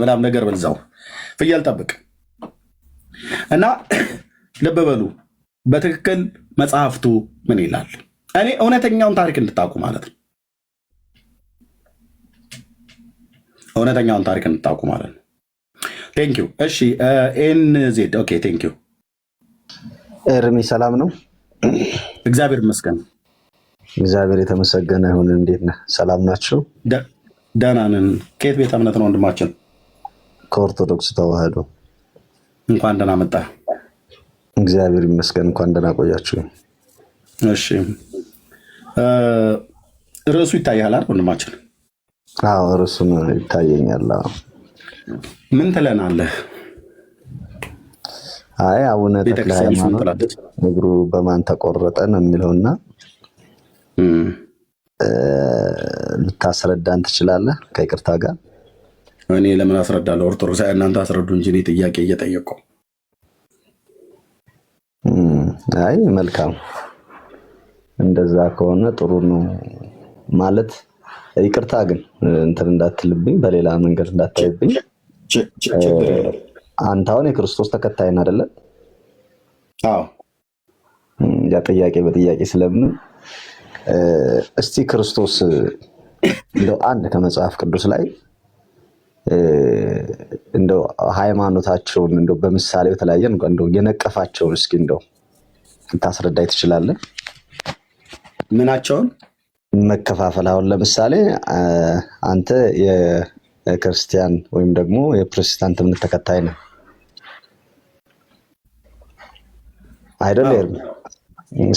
በላም ነገር በልዛው ፍየል ጠብቅ እና ልብ በሉ በትክክል መጽሐፍቱ ምን ይላል? እኔ እውነተኛውን ታሪክ እንድታውቁ ማለት ነው። እውነተኛውን ታሪክ እንድታውቁ ማለት ነው። ቴንኪው። እሺ ኤንዜድ ኦኬ። ቴንኪው ኤርሚ ሰላም ነው? እግዚአብሔር ይመስገን። እግዚአብሔር የተመሰገነ ይሁን። እንዴት ነህ? ሰላም ናችሁ? ደህና ነን። ከየት ቤተ እምነት ነው ወንድማችን? ከኦርቶዶክስ ተዋህዶ። እንኳን ደህና መጣ። እግዚአብሔር ይመስገን። እንኳን ደህና ቆያችሁ። እሺ ርዕሱ ይታያል አይደል ወንድማችን? አዎ ርዕሱን ይታየኛል። ምን ትለናለህ? አይ አቡነ ተክለ ሃይማኖት እግሩ በማን ተቆረጠ ነው የሚለውና ልታስረዳን ትችላለህ? ከይቅርታ ጋር እኔ ለምን አስረዳለሁ? ኦርቶዶክስ እናንተ አስረዱ እንጂ እኔ ጥያቄ እየጠየቁ። አይ መልካም፣ እንደዛ ከሆነ ጥሩ ነው ማለት ይቅርታ ግን እንትን እንዳትልብኝ፣ በሌላ መንገድ እንዳታይብኝ። አንተ አሁን የክርስቶስ ተከታይ ነህ አይደለ? አዎ። ያ ጥያቄ በጥያቄ ስለምን እስቲ ክርስቶስ እንደው አንድ ከመጽሐፍ ቅዱስ ላይ እንደው ሃይማኖታቸውን እንደው በምሳሌ በተለያየ እንደው የነቀፋቸውን እስኪ እንደው ታስረዳይ ትችላለህ? ምናቸውን? መከፋፈል። አሁን ለምሳሌ አንተ የክርስቲያን ወይም ደግሞ የፕሮቴስታንት እምነት ተከታይ ነህ አይደለም?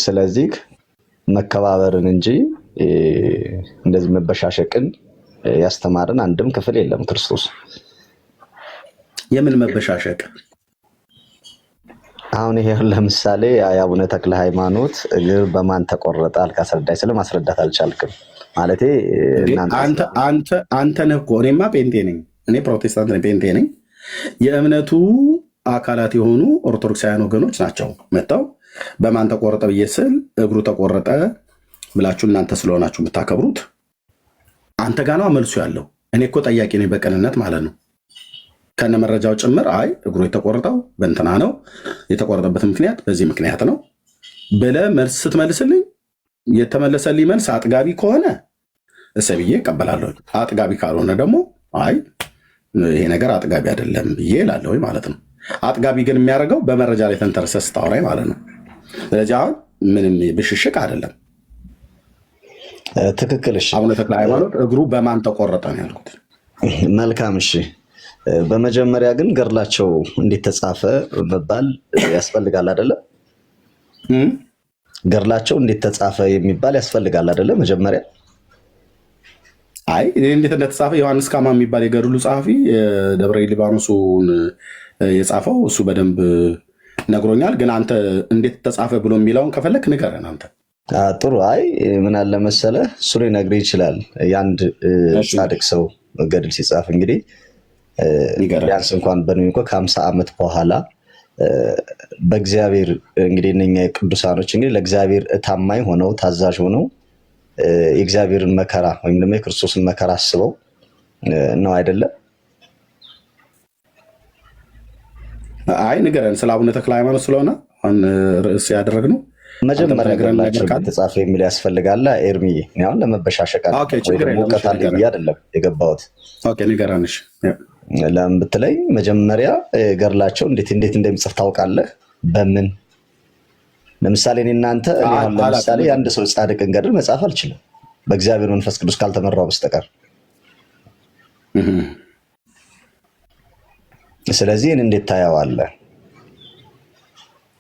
ስለዚህ መከባበርን እንጂ እንደዚህ መበሻሸቅን ያስተማረን አንድም ክፍል የለም ክርስቶስ። የምን መበሻሸቅ? አሁን ይሄ ለምሳሌ የአቡነ ተክለ ሃይማኖት እግር በማን ተቆረጠ አልክ፣ አስረዳኝ ስለ ማስረዳት አልቻልክም ማለቴ። አንተ ነህ እኮ። እኔማ ጴንጤ ነኝ፣ እኔ ፕሮቴስታንት ነኝ፣ ጴንጤ ነኝ። የእምነቱ አካላት የሆኑ ኦርቶዶክሳውያን ወገኖች ናቸው መጥተው በማን ተቆረጠ ብዬ ስል እግሩ ተቆረጠ ብላችሁ እናንተ ስለሆናችሁ የምታከብሩት አንተ ጋ ነው መልሱ ያለው። እኔ እኮ ጠያቂ ነኝ በቅንነት ማለት ነው፣ ከነ መረጃው ጭምር። አይ እግሩ የተቆረጠው በእንትና ነው፣ የተቆረጠበት ምክንያት በዚህ ምክንያት ነው ብለህ መልስ ስትመልስልኝ የተመለሰልኝ መልስ አጥጋቢ ከሆነ እሰብዬ እቀበላለሁ። አጥጋቢ ካልሆነ ደግሞ አይ ይሄ ነገር አጥጋቢ አይደለም ብዬ እላለሁ ማለት ነው። አጥጋቢ ግን የሚያደርገው በመረጃ ላይ ተንተርሰህ ስታወራኝ ማለት ነው። ስለዚህ አሁን ምንም ብሽሽቅ አይደለም። ትክክል። እሺ አቡነ ተክለ ሃይማኖት እግሩ በማን ተቆረጠ ነው ያልኩት። መልካም። እሺ በመጀመሪያ ግን ገድላቸው እንዴት ተጻፈ መባል ያስፈልጋል አይደለ? ገድላቸው እንዴት ተጻፈ የሚባል ያስፈልጋል አይደለ? መጀመሪያ አይ እንዴት እንደተጻፈ ዮሐንስ ካማ የሚባል የገድሉ ጸሐፊ ደብረ ሊባኖሱን የጻፈው እሱ በደንብ ነግሮኛል። ግን አንተ እንዴት ተጻፈ ብሎ የሚለውን ከፈለክ ንገረን አንተ። ጥሩ። አይ ምን አለ መሰለህ እሱ ሊነግርህ ይችላል። የአንድ ጻድቅ ሰው ገድል ሲጻፍ እንግዲህ ቢያንስ እንኳን በእድሜ ከ50 ዓመት በኋላ በእግዚአብሔር እንግዲህ እነኛ ቅዱሳኖች እንግዲህ ለእግዚአብሔር ታማኝ ሆነው ታዛዥ ሆነው የእግዚአብሔርን መከራ ወይም ደግሞ የክርስቶስን መከራ አስበው ነው አይደለም? አይ ንገረን ስለ አቡነ ተክለ ሃይማኖት ስለሆነ አሁን ርዕስ ያደረግነው መጀመሪያ ገድላቸው ተጻፈ የሚል ያስፈልጋል። ኤርሚዬ እኔ አሁን ለመበሻሸቅ ሙቀት አለ ብዬ አይደለም የገባሁት። ንገረንሽ ለምን ብትለኝ መጀመሪያ ገድላቸው እንዴት እንደሚጽፍ ታውቃለህ? በምን ለምሳሌ እኔ እናንተ ለምሳሌ የአንድ ሰው ጻድቅን ገድል መጻፍ አልችልም በእግዚአብሔር መንፈስ ቅዱስ ካልተመራው በስተቀር። ስለዚህ እኔ እንዴት ታያዋለህ?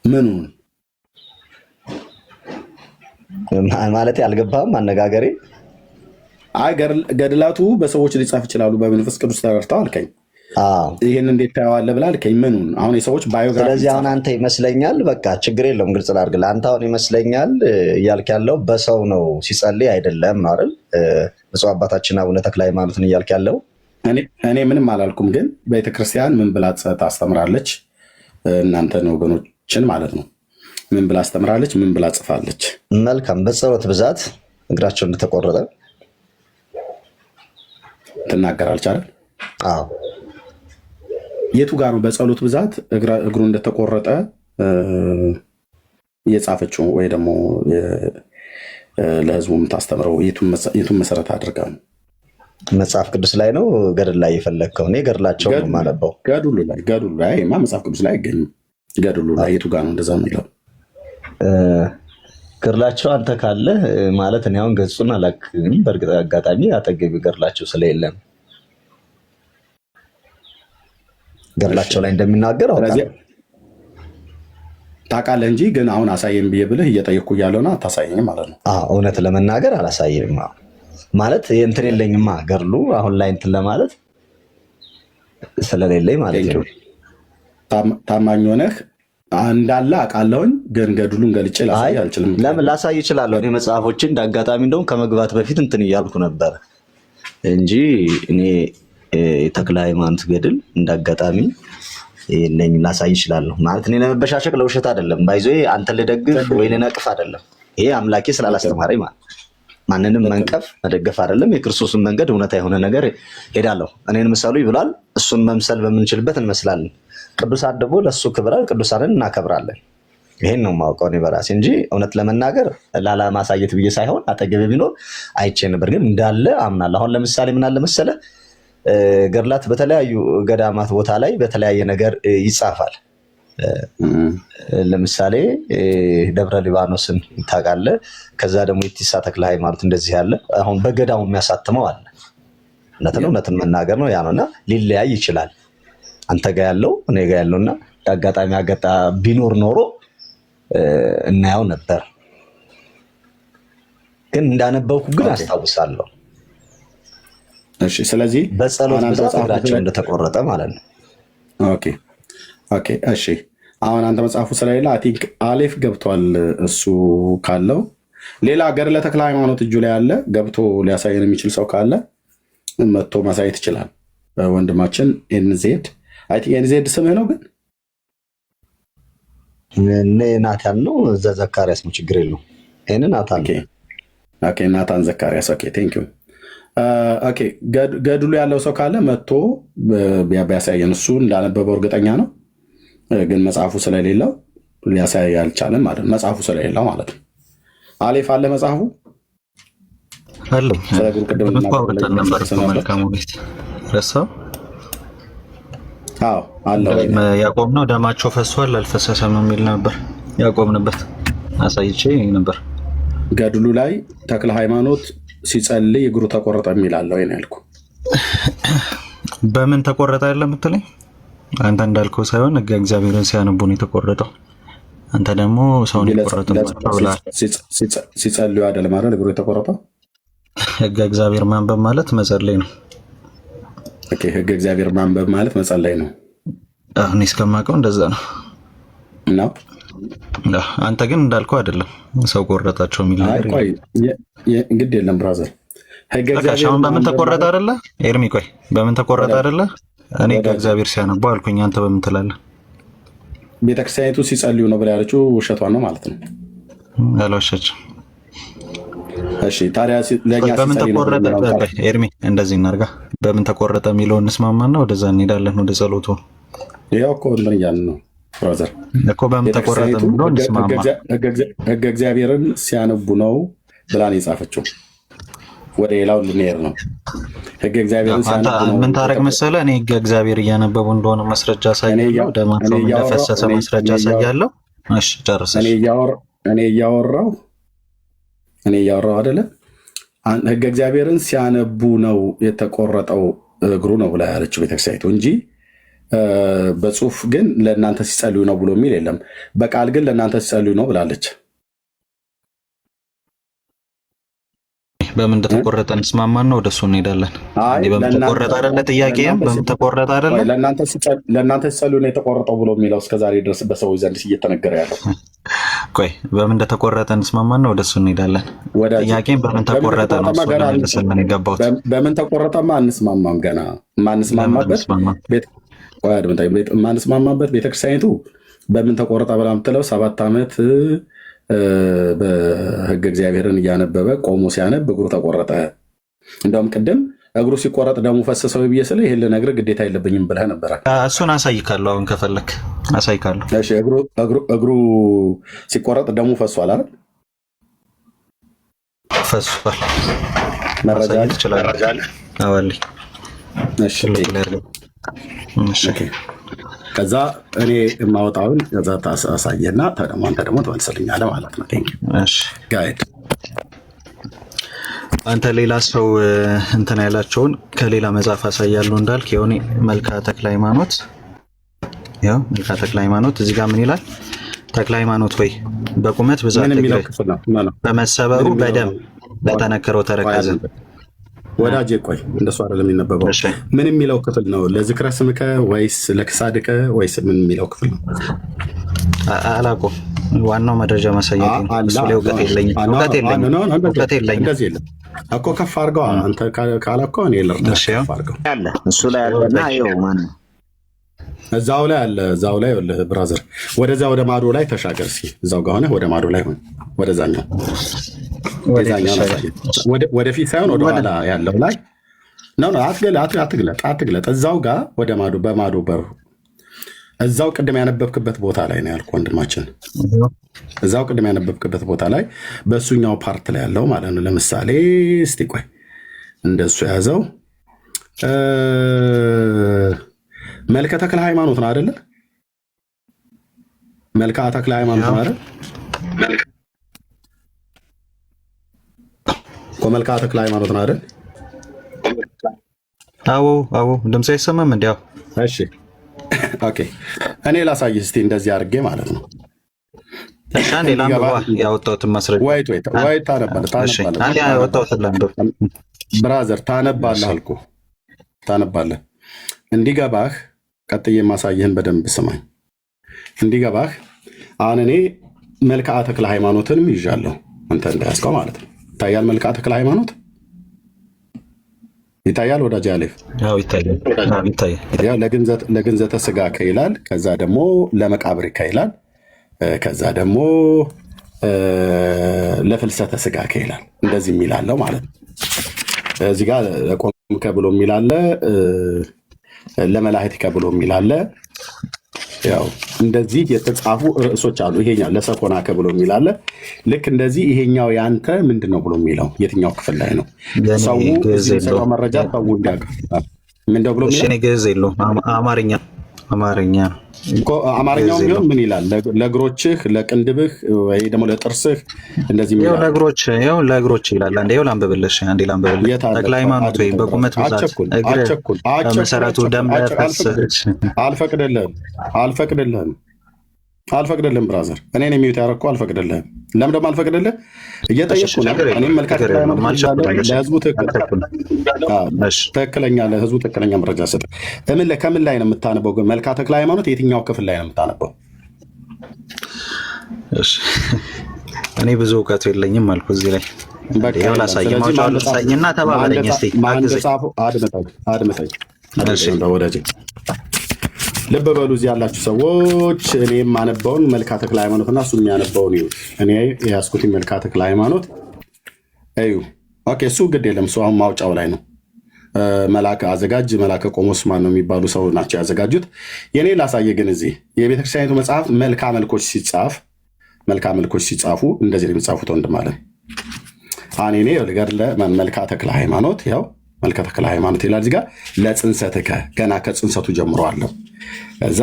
ምኑን ማለት አልገባህም አነጋገሬ? አይ ገድላቱ በሰዎች ሊጻፍ ይችላሉ በመንፈስ ቅዱስ ተረድተው አልከኝ። ይህን እንዴት ታየዋለህ ብለህ አልከኝ። ምኑን አሁን የሰዎች ባዮግራፊ። ስለዚህ አሁን አንተ ይመስለኛል፣ በቃ ችግር የለውም ግልጽ ላድርግልህ። አንተ አሁን ይመስለኛል እያልክ ያለው በሰው ነው ሲጸልይ አይደለም አይደል? ብፁዕ አባታችን አቡነ ተክለ ሃይማኖትን እያልክ ያለው። እኔ ምንም አላልኩም፣ ግን ቤተክርስቲያን ምን ብላ ታስተምራለች? እናንተን ወገኖችን ማለት ነው ምን ብላ አስተምራለች? ምን ብላ ጽፋለች? መልካም። በጸሎት ብዛት እግራቸው እንደተቆረጠ ትናገራለች አይደል? አዎ። የቱ ጋር ነው በጸሎት ብዛት እግሩ እንደተቆረጠ እየጻፈችው ወይ ደግሞ ለህዝቡ የምታስተምረው የቱን መሰረት አድርጋ ነው? መጽሐፍ ቅዱስ ላይ ነው ገድል ላይ የፈለግከው? እኔ ገድላቸው ነው የማነበው። ገድሉ ላይ መጽሐፍ ቅዱስ ላይ አይገኝም። ገድሉ ላይ የቱ ጋር ነው እንደዛ የሚለው? ገድላቸው አንተ ካለ ማለት እኔ አሁን ገጹን አላውቅም። በእርግጥ አጋጣሚ አጠገቢ ገድላቸው ስለሌለም ገድላቸው ላይ እንደሚናገር ታውቃለህ እንጂ ግን አሁን አሳየን ብዬ ብልህ እየጠየኩ እያለውና አታሳየኝም ማለት ነው። እውነት ለመናገር አላሳየንም ማለት እንትን የለኝማ ገድሉ አሁን ላይ እንትን ለማለት ስለሌለኝ ማለት ነው። ታማኝ ሆነህ እንዳለ አውቃለሁኝ፣ ግን ገድሉን ገልጬ ላሳይ አልችልም። ለምን ላሳይ እችላለሁ? እኔ መጽሐፎችን እንዳጋጣሚ እንደውም ከመግባት በፊት እንትን እያልኩ ነበር እንጂ እኔ ተክለ ሃይማኖት ገድል እንዳጋጣሚ ነኝ ላሳይ እችላለሁ። ማለት እኔ ለመበሻሸቅ ለውሸት አይደለም፣ ባይዞ አንተን ልደግፍ ወይ ልነቅፍ አይደለም። ይሄ አምላኬ ስላላስተማረኝ ማለት ማንንም መንቀፍ መደገፍ አይደለም። የክርስቶስን መንገድ እውነታ የሆነ ነገር ሄዳለሁ። እኔን ምሰሉ ይብላል፣ እሱን መምሰል በምንችልበት እንመስላለን። ቅዱሳን ደግሞ ለእሱ ክብራል፣ ቅዱሳንን እናከብራለን። ይሄን ነው የማውቀው እኔ በራሴ እንጂ እውነት ለመናገር ላለማሳየት ብዬ ሳይሆን አጠገቤ ቢኖር አይቼ ነበር፣ ግን እንዳለ አምናለሁ። አሁን ለምሳሌ ምን አለ መሰለህ ገድላት በተለያዩ ገዳማት ቦታ ላይ በተለያየ ነገር ይጻፋል። ለምሳሌ ደብረ ሊባኖስን ታውቃለህ። ከዛ ደግሞ የቲሳ ተክለ ሃይማኖት እንደዚህ ያለ አሁን በገዳሙ የሚያሳትመው አለ። እውነትን መናገር ነው ያ ነውና ሊለያይ ይችላል። አንተ ጋ ያለው እኔ ጋ ያለውና አጋጣሚ ቢኖር ኖሮ እናየው ነበር። ግን እንዳነበብኩ ግን አስታውሳለሁ። እሺ፣ ስለዚህ በጸሎት ብዛት እግራቸው እንደተቆረጠ ማለት ነው። ኦኬ እሺ። አሁን አንተ መጽሐፉ ስለሌለ አይ ቲንክ አሌፍ ገብቷል። እሱ ካለው ሌላ ገድለ ተክለ ሃይማኖት እጁ ላይ ያለ ገብቶ ሊያሳየን የሚችል ሰው ካለ መጥቶ ማሳየት ይችላል። ወንድማችን ኤንዜድ አይ ቲንክ ኤንዜድ ስምህ ነው ግን ናታን ነው። እዛ ዘካሪያስ ነው፣ ችግር የለውም። ይሄን ናታን ኦኬ፣ ናታን ዘካሪያስ ኦኬ፣ ቴንክ ዩ ኦኬ። ገድሉ ያለው ሰው ካለ መጥቶ ቢያሳየን። እሱ እንዳነበበው እርግጠኛ ነው፣ ግን መጽሐፉ ስለሌለው ሊያሳይ አልቻለም ማለት ነው። መጽሐፉ ስለሌለው ማለት ነው። አሌፍ አለ መጽሐፉ አለኝ። መልካሙ ቤት ረሳው ያቆም ነው። ደማቸው ፈሷል አልፈሰሰም የሚል ነበር ያቆምንበት። አሳይቼ ነበር። ገድሉ ላይ ተክለ ሃይማኖት ሲጸልይ እግሩ ተቆረጠ የሚል አለ ወይ ነው ያልኩ። በምን ተቆረጠ ያለ የምትለኝ አንተ እንዳልከው ሳይሆን ሕገ እግዚአብሔርን ሲያነቡ ነው የተቆረጠው። አንተ ደግሞ ሰውን የቆረጠው ሲጸልዩ አይደለም አይደል እግሩ የተቆረጠው? ሕገ እግዚአብሔር ማንበብ ማለት መጸለይ ነው። ኦኬ፣ ሕገ እግዚአብሔር ማንበብ ማለት መጸለይ ነው። እኔ እስከማውቀው እንደዛ ነው። አንተ ግን እንዳልከው አይደለም ሰው ቆረጣቸው የሚል ነገር እንግዲህ የለም ብራዘር። አሁን በምን ተቆረጠ አይደለ ኤርሚ? ቆይ በምን ተቆረጠ አይደለ? እኔ ሕገ እግዚአብሔር ሲያነቡ አልኩኝ። አንተ በምን ትላለህ? ቤተክርስቲያኒቱ ሲጸልዩ ነው ብላ ያለችው ውሸቷን ነው ማለት ነው። አልዋሸችም። እሺ ታዲያ ለኛ በምን ተቆረጠ? ኤርሚ እንደዚህ እናርጋ። በምን ተቆረጠ የሚለውን እንስማማና ወደዛ እንሄዳለን፣ ወደ ጸሎቱ። ያው እኮ እንትን እያልን ነው ብራዘር እኮ በምን ተቆረጠ የሚለውን እንስማማ። ሕገ እግዚአብሔርን ሲያነቡ ነው ብላ ነው የጻፈችው። ወደ ሌላው ልንሄድ ነው። ሕገ እግዚአብሔርን ሲያነቡ ነው። ምን ታረግ መሰለህ? እኔ ሕገ እግዚአብሔር እያነበቡ እንደሆነ ማስረጃ አሳያለሁ፣ ደማቸው እንደፈሰሰ ማስረጃ አሳያለሁ። እሺ ጨርሰሽ። እኔ እያወራሁ አይደለ? ሕገ እግዚአብሔርን ሲያነቡ ነው የተቆረጠው እግሩ ነው ብላ ያለችው ቤተክርስቲያኒቱ እንጂ በጽሁፍ ግን ለእናንተ ሲጸልዩ ነው ብሎ የሚል የለም። በቃል ግን ለእናንተ ሲጸልዩ ነው ብላለች። በምን እንደተቆረጠ እንስማማን ነው፣ ወደሱ እንሄዳለን። በምን ተቆረጠ አይደለ? ጥያቄም በምን ተቆረጠ አይደለ? ለእናንተ ሲጸልዩ ነው የተቆረጠው ብሎ የሚለው እስከዛሬ ድረስ በሰዎች ዘንድ እየተነገረ ያለው። ቆይ በምን እንደተቆረጠ እንስማማን ነው፣ ወደሱ እንሄዳለን። ጥያቄም በምን ተቆረጠ ነው። በምን ተቆረጠማ አንስማማም። ገና ማንስማማበት ቤተክርስቲያኒቱ በምን ተቆረጠ ብላ የምትለው 7 ዓመት በሕገ እግዚአብሔርን እያነበበ ቆሞ ሲያነብ እግሩ ተቆረጠ። እንደውም ቅድም እግሩ ሲቆረጥ ደሙ ፈሰሰው ብዬ ስለ ይሄን ልነግርህ ግዴታ የለብኝም ብለህ ነበረ። እሱን አሳይካለሁ። አሁን ከፈለክ አሳይካለሁ። እሺ እግሩ ሲቆረጥ ደሙ ፈሷል አይደል? ፈሷል። መረጃ ትችላለህ? አዋልኝ። እሺ ከዛ እኔ የማወጣውን ከዛ ታሳየና አንተ ደግሞ ትመልስልኛለህ ማለት ነው። ጋይድ አንተ ሌላ ሰው እንትን ያላቸውን ከሌላ መጽሐፍ አሳያለሁ እንዳልክ የሆነ መልክዓ ተክለ ሃይማኖት፣ ያው መልክዓ ተክለ ሃይማኖት እዚህ ጋር ምን ይላል? ተክለ ሃይማኖት ወይ በቁመት ብዛት በመሰበሩ በደም ለተነከረው ተረከዘ። ወዳጄ ቆይ እንደሱ አይደለም የሚነበበው። ምን የሚለው ክፍል ነው? ለዝክረ ስምከ ወይስ ለክሳድከ ወይስ ምን የሚለው ክፍል ነው? አላውቀውም። ዋናው መረጃ ማሳየት ነው። እሱ ላይ እውቀት የለኝም። እንደዚህ የለም እኮ ከፍ አድርገው። አንተ ካላከው እኔ ልርዳ። ከፍ አድርገው እሱ ላይ አለና ይኸው ማን ነው እዛው ላይ አለ። እዛው ላይ ወለ ብራዘር ወደዛ ወደ ማዶ ላይ ተሻገር። እስኪ እዛው ጋር ሆነ ወደ ማዶ ላይ ሆነ ወደዛኛው ወደፊት ሳይሆን ወደ ኋላ ያለው ላይ ነው። አትግለጥ። እዛው ጋር ወደ ማዶ በማዶ በሩ እዛው ቅድም ያነበብክበት ቦታ ላይ ነው ያልኩህ ወንድማችን። እዛው ቅድም ያነበብክበት ቦታ ላይ በእሱኛው ፓርት ላይ ያለው ማለት ነው። ለምሳሌ እስቲ ቆይ እንደሱ ያዘው። መልክዓ ተክለ ሃይማኖት ነው አይደለ? መልክዓ ተክለ ሃይማኖት ነው አይደል? መልክዓ ተክለ ሃይማኖት ነው አይደል? አዎ ድምጽ አይሰማም እንዴ? እሺ ኦኬ። እኔ ላሳይህ እስቲ እንደዚህ አድርጌ ማለት ነው። እሺ አንዴ ላምባ ያወጣሁትን ማስረጃ ወይ ታነባለህ። አንዴ ያወጣሁትን ላምባ ብራዘር ታነባለህ አልኩህ። ታነባለህ እንዲገባህ። ቀጥዬ ማሳየህን በደንብ ስማኝ እንዲገባህ። አሁን እኔ መልክዓ ተክለ ሃይማኖትንም ይዣለሁ አንተ እንዳያስቀው ማለት ነው። ይታያል? መልክዓ ተክለ ሃይማኖት ይታያል? ወዳጅ አሌፍ ያው ይታያል። ያው ለግንዘተ ስጋ ከይላል። ከዛ ደግሞ ለመቃብር ከይላል። ከዛ ደግሞ ለፍልሰተ ስጋ ከይላል። እንደዚህ የሚላለው ማለት ነው። እዚህ ጋር ቆምከ ብሎ የሚላለ፣ ለመላእክት ብሎ የሚላለ። ያው እንደዚህ የተጻፉ ርዕሶች አሉ። ይሄኛው ለሰኮናከ ብሎ የሚላለ። ልክ እንደዚህ ይሄኛው ያንተ ምንድን ነው ብሎ የሚለው የትኛው ክፍል ላይ ነው? ሰው የሚሰጠው መረጃ ሰው እንዲያውቅ ምንድነው ብሎ የሚለው? እሺ ገዝ የለውም አማርኛ እኮ አማርኛውም ቢሆን ምን ይላል? ለእግሮችህ፣ ለቅንድብህ ወይ ደግሞ ለጥርስህ እንደዚህ ይላል። ለእግሮች ይላል። አንዴ ላንብብልሽ። ተክለ ሃይማኖት ወይ በቁመት ብዛት እግር በመሰረቱ ደም ለፈሰሰች። አልፈቅድልህም ብራዘር። እኔ ነኝ የሚዩት ያደረኩህ። አልፈቅድልህም። ለምን ደግሞ አልፈቅድልህ? እየጠየቅኩ ነው። እኔም መልክዓ ተክለ ሃይማኖት ለህዝቡ ትክክለኛ መረጃ ስጥ። ከምን ላይ ነው የምታነበው? ግን መልክዓ ተክለ ሃይማኖት የትኛው ክፍል ላይ ነው የምታነበው? እኔ ብዙ እውቀቱ የለኝም አልኩ። እዚህ ላይ ላሳይና ተባበለኝ። ስ አድምጠኝ ወዳጄ። ልብ በሉ እዚህ ያላችሁ ሰዎች፣ እኔ የማነበውን መልካ ተክለ ሃይማኖትና እሱ የሚያነበውን እዩ። እኔ የያዝኩት መልካ ተክለ ሃይማኖት እዩ። ኦኬ፣ እሱ ግድ የለም፣ እሱ አሁን ማውጫው ላይ ነው። መላከ አዘጋጅ መላከ ቆሞስ ማን ነው የሚባሉ ሰው ናቸው ያዘጋጁት። የኔ ላሳየ ግን እዚህ የቤተክርስቲያኒቱ መጽሐፍ መልካ መልኮች ሲጻፉ እንደዚህ ነው የሚጻፉት። ወንድም አለ አሁን እኔ ገድለ መልካ ተክለ ሃይማኖት ያው መልካ ተክለ ሃይማኖት ይላል እዚህ ጋር ለጽንሰትከ ገና ከጽንሰቱ ጀምሮ አለው። እዛ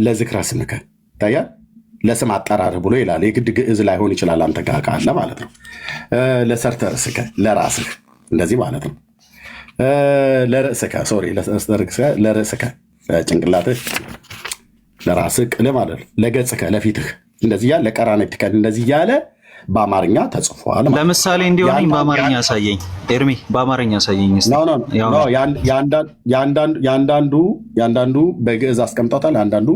ለዝክረ ስምከ ታያል ለስም አጠራር ብሎ ይላል። የግድ ግዕዝ ላይሆን ይችላል አንተ ጋር ካለ ማለት ነው። ለሰርተ ርስከ ለራስህ እንደዚህ ማለት ነው። ለርእስከ ጭንቅላትህ ለራስህ ቅል ማለት ነው። ለገጽከ ለፊትህ እንደዚህ ያለ ለቀራንብትከ እንደዚህ ያለ በአማርኛ ተጽፏል። ለምሳሌ እንዲሆን በአማርኛ ያሳየኝ ኤርሚ፣ በአማርኛ ያሳየኝ። ያንዳንዱ በግዕዝ አስቀምጧታል፣ አንዳንዱ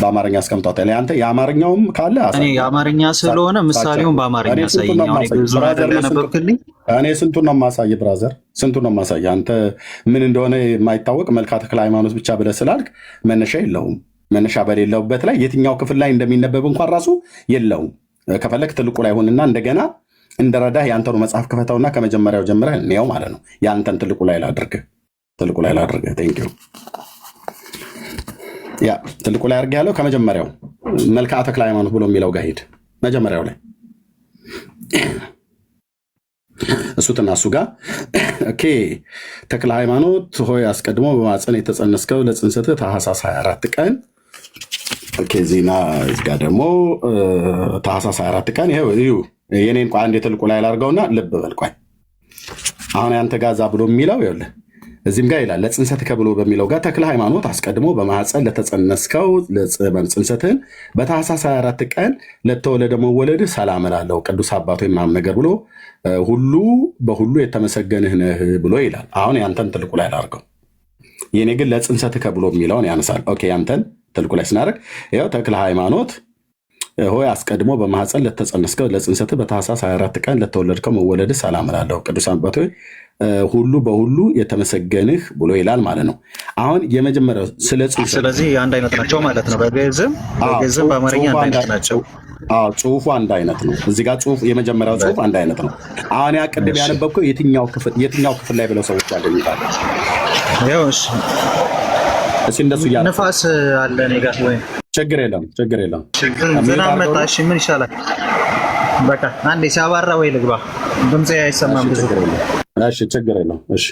በአማርኛ አስቀምጧታል። አንተ የአማርኛውም ካለ እኔ የአማርኛ ስለሆነ ምሳሌውን በአማርኛ ያሳየኝ። እኔ ስንቱን ነው የማሳይ ብራዘር፣ ስንቱን ነው የማሳይ። አንተ ምን እንደሆነ የማይታወቅ መልካ ተክለ ሃይማኖት ብቻ ብለህ ስላልክ መነሻ የለውም። መነሻ በሌለውበት ላይ የትኛው ክፍል ላይ እንደሚነበብ እንኳን ራሱ የለውም። ከፈለክ ትልቁ ላይ ሆንና እንደገና እንደረዳህ ያንተኑ መጽሐፍ ክፈተውና ከመጀመሪያው ጀምረህ እንየው ማለት ነው። ያንተን ትልቁ ላይ ላድርግህ። ቴንኪው። ያ ትልቁ ላይ አድርገህ ያለው ከመጀመሪያው መልክዓ ተክለ ሃይማኖት ብሎ የሚለው ጋር ሂድ። መጀመሪያው ላይ እሱትና እሱ ጋር ኦኬ። ተክለ ሃይማኖት ሆይ አስቀድሞ በማፀን የተጸነስከው ለጽንሰትህ ታኅሳስ 24 ቀን ኦኬ። ዜና እዚህ ጋር ደግሞ ታኅሳስ 24 ቀን ይሄው እዩ። የኔን ቋ አንድ የትልቁ ላይ ላድርገውና ልብ በል ቆይ። አሁን ያንተ ጋዛ ብሎ የሚለው ይኸውልህ እዚህም ጋር ይላል ለጽንሰትከ ብሎ በሚለው ጋር ተክለ ሃይማኖት አስቀድሞ በማፀን ለተጸነስከው ጽንሰትህን በታኅሳስ 24 ቀን ለተወለደ መወለድህ ሰላም እላለሁ ቅዱስ አባቶ ምናምን ነገር ብሎ ሁሉ በሁሉ የተመሰገንህ ነህ ብሎ ይላል። አሁን ያንተን ትልቁ ላይ ላድርገው። የኔ ግን ለጽንሰትከ ብሎ የሚለውን ያነሳል። ኦኬ ያንተን ትልቁ ላይ ስናደርግ ይኸው ተክለ ሃይማኖት ሆይ አስቀድሞ በማፀን ለተጸነስከው ለጽንሰትህ በታኅሳስ 24 ቀን ለተወለድከው መወለድህ ሰላም እላለሁ ቅዱስ አባቶ ሁሉ በሁሉ የተመሰገንህ ብሎ ይላል ማለት ነው። አሁን የመጀመሪያው ስለ ጽንሰት፣ ስለዚህ አንድ አይነት ናቸው ማለት ነው። በግዕዝም በአማርኛ አንድ አይነት ናቸው። ጽሁፉ አንድ አይነት ነው። እዚህ ጋር ጽሁፍ የመጀመሪያው ጽሁፍ አንድ አይነት ነው። አሁን ያ ቅድም ያነበብከው የትኛው ክፍል ላይ ብለው ሰዎች ያገኙታል? እሺ እንደሱ እያለ ንፋስ አለ እኔ ጋር ወይ ችግር የለም። ዝናብ መጣ። እሺ ምን ይሻላል? በቃ አንዴ ሲያባራ ወይ ልግባ፣ ድምጼ አይሰማም ብዙ። እሺ ችግር የለም። እሺ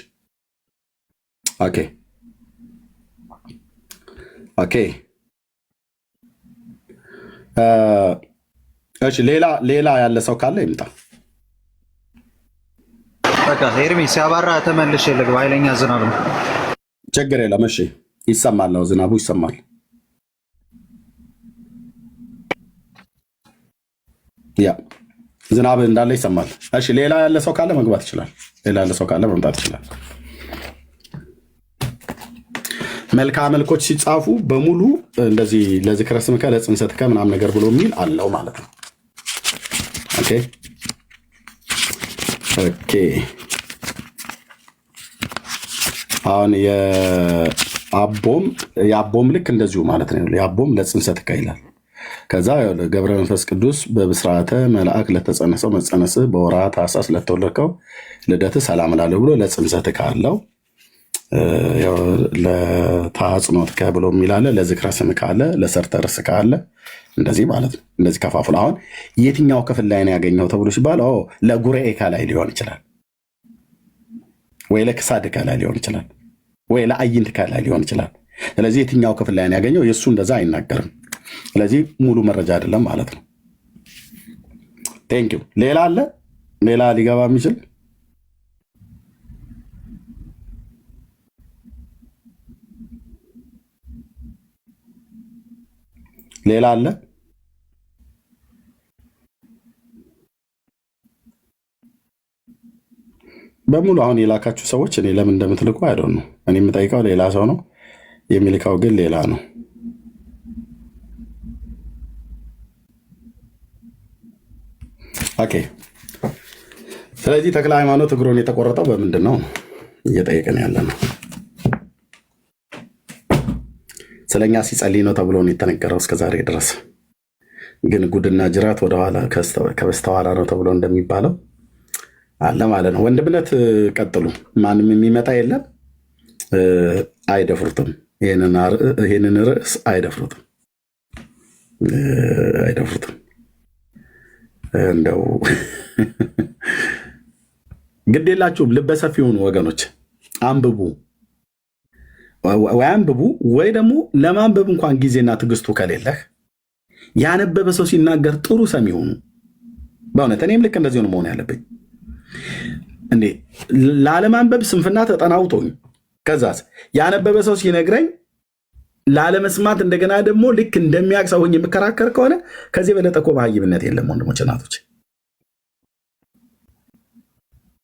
ኦኬ። እሺ ሌላ ያለ ሰው ካለ ይምጣ። በቃ ኤርሚ ሲያባራ ተመልሼ ልግባ። ኃይለኛ ዝናብ ነው። ችግር የለም። እሺ ይሰማል፣ ዝናቡ ይሰማል። ያ ዝናብ እንዳለ ይሰማል። እሺ ሌላ ያለ ሰው ካለ መግባት ይችላል። ሌላ ያለ ሰው ካለ መምጣት ይችላል። መልክዓ መልኮች ሲጻፉ በሙሉ እንደዚህ ለዝክረ ስምከ ለጽንሰትከ ምናምን ነገር ብሎ የሚል አለው ማለት ነው። ኦኬ አሁን የአቦም ልክ እንደዚሁ ማለት ነው። የአቦም ለጽንሰትከ ይላል። ከዛ ገብረ መንፈስ ቅዱስ በብስራተ መልአክ ለተጸነሰው መጸነስህ በወርኃ ታኅሳስ ለተወለድከው ልደትህ ሰላም እላለሁ ብሎ ለጽንሰትከ አለው። ለተሐጽኖትከ ብሎ የሚላለ ለዝክረ ስምከ አለ፣ ለሰርተ ርስከ አለ። እንደዚህ ማለት ነው። እንደዚህ ከፋፍል። አሁን የትኛው ክፍል ላይ ነው ያገኘው ተብሎ ሲባል ለጉርኤከ ላይ ሊሆን ይችላል፣ ወይ ለክሳድከ ላይ ሊሆን ይችላል፣ ወይ ለአይንትከ ላይ ሊሆን ይችላል። ስለዚህ የትኛው ክፍል ላይ ነው ያገኘው የእሱ እንደዛ አይናገርም። ስለዚህ ሙሉ መረጃ አይደለም ማለት ነው። ቴንኪው። ሌላ አለ? ሌላ ሊገባ የሚችል ሌላ አለ? በሙሉ አሁን የላካችሁ ሰዎች እኔ ለምን እንደምትልኩ አይደል ነው። እኔ የምጠይቀው ሌላ ሰው ነው፣ የሚልካው ግን ሌላ ነው። ኦኬ። ስለዚህ ተክለ ሃይማኖት እግሩን የተቆረጠው በምንድን ነው እየጠየቀን ያለ ነው። ስለኛ ሲጸልይ ነው ተብሎ ነው የተነገረው እስከዛሬ ድረስ። ግን ጉድና ጅራት ወደኋላ ከበስተኋላ ነው ተብሎ እንደሚባለው አለ ማለት ነው። ወንድምነት ቀጥሉ። ማንም የሚመጣ የለም። አይደፍሩትም። ይህንን ርዕስ አይደፍሩትም። እንደው ግድ የላችሁም። ልበሰፊ የሆኑ ወገኖች አንብቡ፣ ወይ አንብቡ ወይ ደግሞ ለማንበብ እንኳን ጊዜና ትዕግስቱ ከሌለህ ያነበበ ሰው ሲናገር ጥሩ ሰሚ ሆኑ። በእውነት እኔም ልክ እንደዚህ ነው መሆን ያለብኝ። እንዴ ላለማንበብ ስንፍና ተጠናውቶኝ ከዛስ ያነበበ ሰው ሲነግረኝ ላለመስማት እንደገና ደግሞ ልክ እንደሚያውቅ ሰው ሆኜ የምከራከር ከሆነ ከዚህ የበለጠ እኮ መሃይምነት የለም ወንድሞች እናቶች።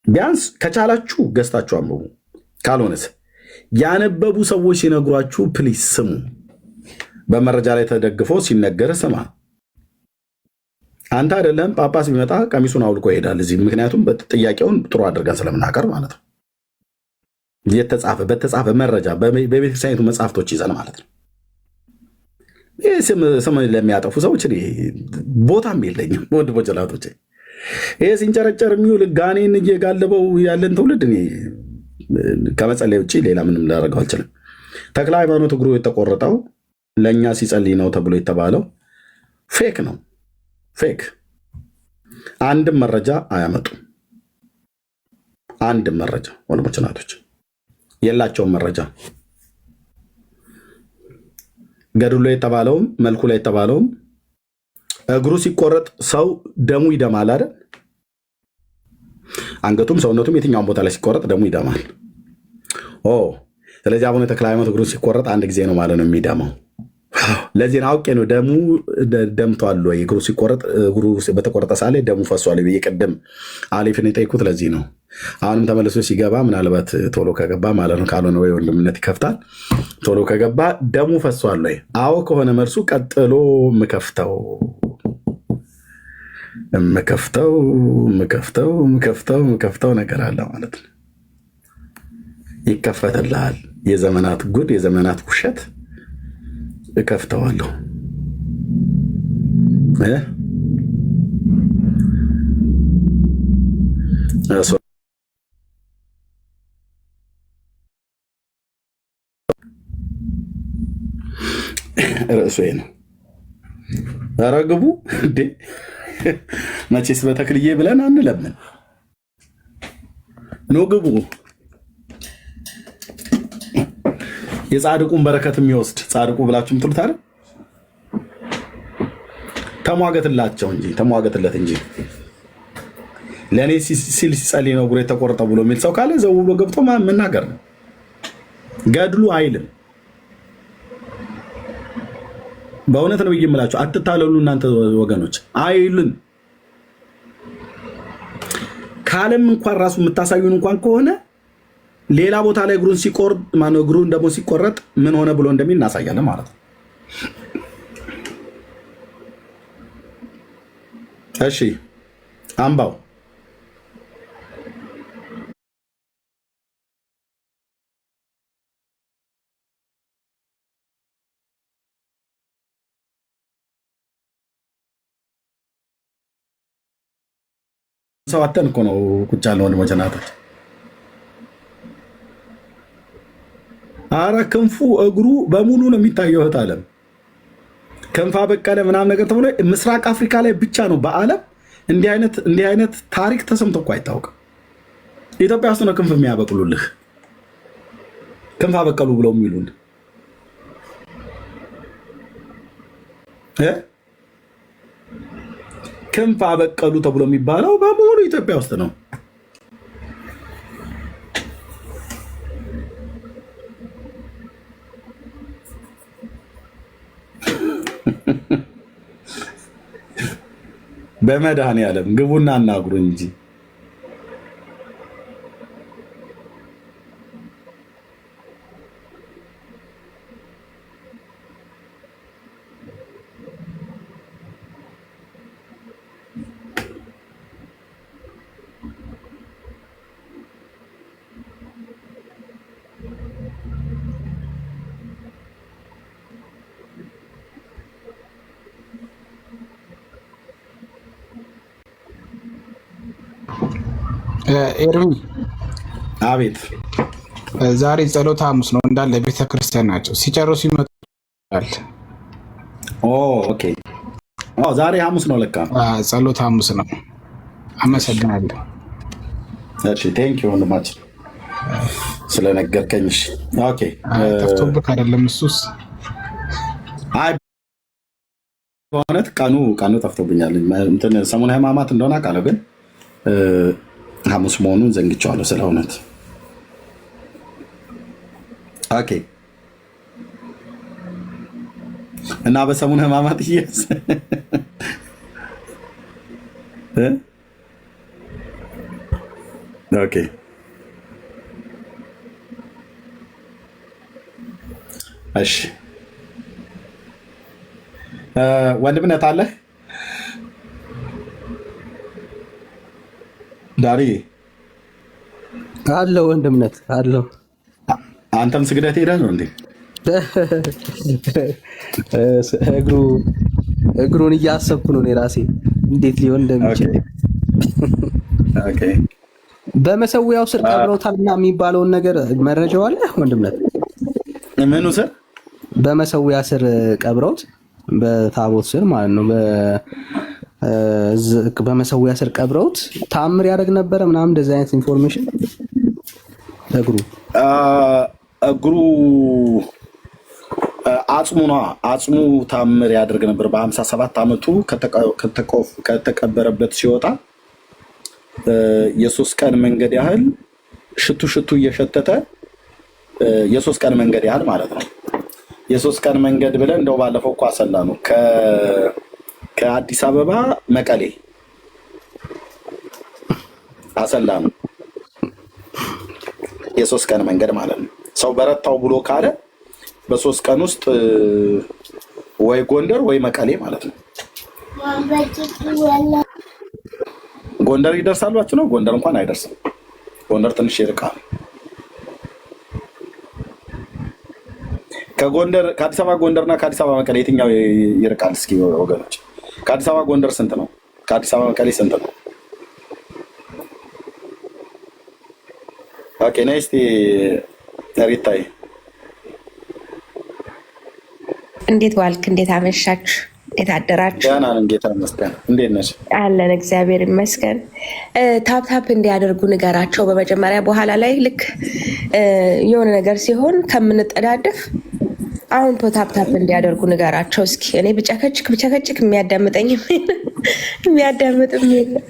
ቢያንስ ከቻላችሁ ገዝታችሁ አንብቡ። ካልሆነስ ያነበቡ ሰዎች ሲነግሯችሁ ፕሊስ ስሙ። በመረጃ ላይ ተደግፎ ሲነገር ስማ። አንተ አይደለም ጳጳስ ቢመጣ ቀሚሱን አውልቆ ይሄዳል እዚህ። ምክንያቱም ጥያቄውን ጥሩ አድርገን ስለምናቀር ማለት ነው። በተጻፈ መረጃ በቤተክርስቲያኒቱ መጽሐፍቶች ይዘን ማለት ነው። ይህ ስም ለሚያጠፉ ሰዎች ቦታም የለኝም ወንድሞች እናቶች። ይህ ሲንጨረጨር የሚውል ጋኔን እየጋለበው ያለን ትውልድ ከመጸለይ ውጭ ሌላ ምንም ላደርገው አልችልም። ተክለ ሃይማኖት እግሩ የተቆረጠው ለእኛ ሲጸልይ ነው ተብሎ የተባለው ፌክ ነው። ፌክ አንድም መረጃ አያመጡም። አንድም መረጃ ወንድሞች እናቶች የላቸውም መረጃ። ገድሉ ላይ የተባለውም መልኩ ላይ የተባለውም እግሩ ሲቆረጥ ሰው ደሙ ይደማል አይደል? አንገቱም ሰውነቱም የትኛውን ቦታ ላይ ሲቆረጥ ደሙ ይደማል። ስለዚህ አቡነ ተክለ ሃይማኖት እግሩ ሲቆረጥ አንድ ጊዜ ነው ማለት ነው የሚደማው። ለዚህ አውቄ ነው ደሙ ደምቷል ወይ እግሩ ሲቆረጥ እግሩ በተቆረጠ ሳለ ደሙ ፈሷል ብዬ ቅድም አሊፍን የጠየኩት ለዚህ ነው። አሁንም ተመልሶ ሲገባ ምናልባት ቶሎ ከገባ ማለት ነው። ካልሆነ ወይ ወንድምነት ይከፍታል። ቶሎ ከገባ ደሙ ፈሷል ወይ? አዎ ከሆነ መልሱ ቀጥሎ የምከፍተው ነገር አለ ማለት ነው። ይከፈትልሃል። የዘመናት ጉድ፣ የዘመናት ውሸት እከፍተዋለሁ። ርዕሱ ነው። ኧረ ግቡ እንዴ! መቼስ በተክልዬ ብለን አንለምን። ኖ ግቡ። የጻድቁን በረከት የሚወስድ ጻድቁ ብላችሁ ምትሉት አይደል? ተሟገትለት እንጂ ለእኔ ሲል ሲጸልይ ነው እግሩ የተቆረጠ ብሎ የሚል ሰው ካለ ዘው ብሎ ገብቶ መናገር ነው። ገድሉ አይልም። በእውነት ነው የምላችሁ፣ አትታለሉ እናንተ ወገኖች። አይልም ካለም እንኳን ራሱ የምታሳዩን እንኳን ከሆነ ሌላ ቦታ ላይ እግሩን ሲቆርጥ ማነው እግሩን ደግሞ ሲቆረጥ ምን ሆነ ብሎ እንደሚል እናሳያለን ማለት ነው። እሺ አምባው ሰዋተን እኮ ነው ቁጭ ያለው ወንድሞች እናቶች። አረ ክንፉ እግሩ በሙሉ ነው የሚታየው። እህት ዓለም ክንፍ አበቀለ ምናምን ነገር ተብሎ ምስራቅ አፍሪካ ላይ ብቻ ነው በዓለም እንዲህ አይነት ታሪክ ተሰምቶ እኮ አይታወቅም። ኢትዮጵያ ውስጥ ነው ክንፍ የሚያበቅሉልህ። ክንፍ አበቀሉ ብለው የሚሉን ክንፍ አበቀሉ ተብሎ የሚባለው በሙሉ ኢትዮጵያ ውስጥ ነው። በመድኃኔዓለም ግቡና አናግሩ እንጂ ኤርሚ አቤት። ዛሬ ጸሎተ ሐሙስ ነው እንዳለ ቤተክርስቲያን ናቸው። ሲጨርሱ ይመጣል። ኦኬ። ዛሬ ሐሙስ ነው ለካ። ጸሎተ ሐሙስ ነው። አመሰግናለሁ። እሺ ቴንክ ዩ ወንድማችን ስለነገርከኝ። ኦኬ። ጠፍቶብህ አይደለም? እሱስ አይ በእውነት ቀኑ ጠፍቶብኛል። እንትን ሰሙነ ሕማማት እንደሆነ አውቃለሁ፣ ግን ሐሙስ መሆኑን ዘንግቼዋለሁ ስለ እውነት። ኦኬ። እና በሰሙነ ሕማማት እየስ ኦኬ። እሺ ወንድምነት አለ ዳሪ አለው ወንድምነት አለው። አንተም ስግደት ሄደህ ነው እንዴ? እግሩን እያሰብኩ ነው እኔ ራሴ እንዴት ሊሆን እንደሚችል። ኦኬ። በመሰዊያው ስር ቀብረውታልና የሚባለውን ነገር መረጃው አለ ወንድምነት? ምኑ ስር? በመሰዊያ ስር ቀብረውት በታቦት ስር ማለት ነው። በመሰዊያ ስር ቀብረውት ተአምር ያደርግ ነበረ ምናምን እንደዚህ አይነት ኢንፎርሜሽን። እግሩ አጽሙ ተአምር ያደርግ ነበር። በ57 ዓመቱ ከተቀበረበት ሲወጣ የ3 ቀን መንገድ ያህል ሽቱ እየሸተተ የ3 ቀን መንገድ ያህል ማለት ነው። የ3 ቀን መንገድ ብለን እንደው ባለፈው እኮ አሰላ ነው ከአዲስ አበባ መቀሌ አሰላ ነው። የ3 ቀን መንገድ ማለት ነው። ሰው በረታው ብሎ ካለ በ3 ቀን ውስጥ ወይ ጎንደር ወይ መቀሌ ማለት ነው። ጎንደር ይደርሳሏችሁ ነው? ጎንደር እንኳን አይደርስም። ጎንደር ትንሽ ይርቃል። ከአዲስ አበባ ጎንደርና ከአዲስ አበባ መቀሌ የትኛው ይርቃል? እስኪ ወገኖች፣ ከአዲስ አበባ ጎንደር ስንት ነው? ከአዲስ አበባ መቀሌ ስንት ነው? ኦኬ ነይ እስቲ ሪታይ። እንዴት ዋልክ? እንዴት አመሻችሁ? እንዴት አደራችሁ? ደህና ነን ጌታ ይመስገን። እንዴት ነሽ? አለን እግዚአብሔር ይመስገን። ታፕታፕ እንዲያደርጉ ንገራቸው በመጀመሪያ። በኋላ ላይ ልክ የሆነ ነገር ሲሆን ከምንጠዳደፍ አሁን ታፕታፕ እንዲያደርጉ ንገራቸው እስኪ። እኔ ብጨከጭክ የሚያዳምጠኝ የሚያዳምጥም የለም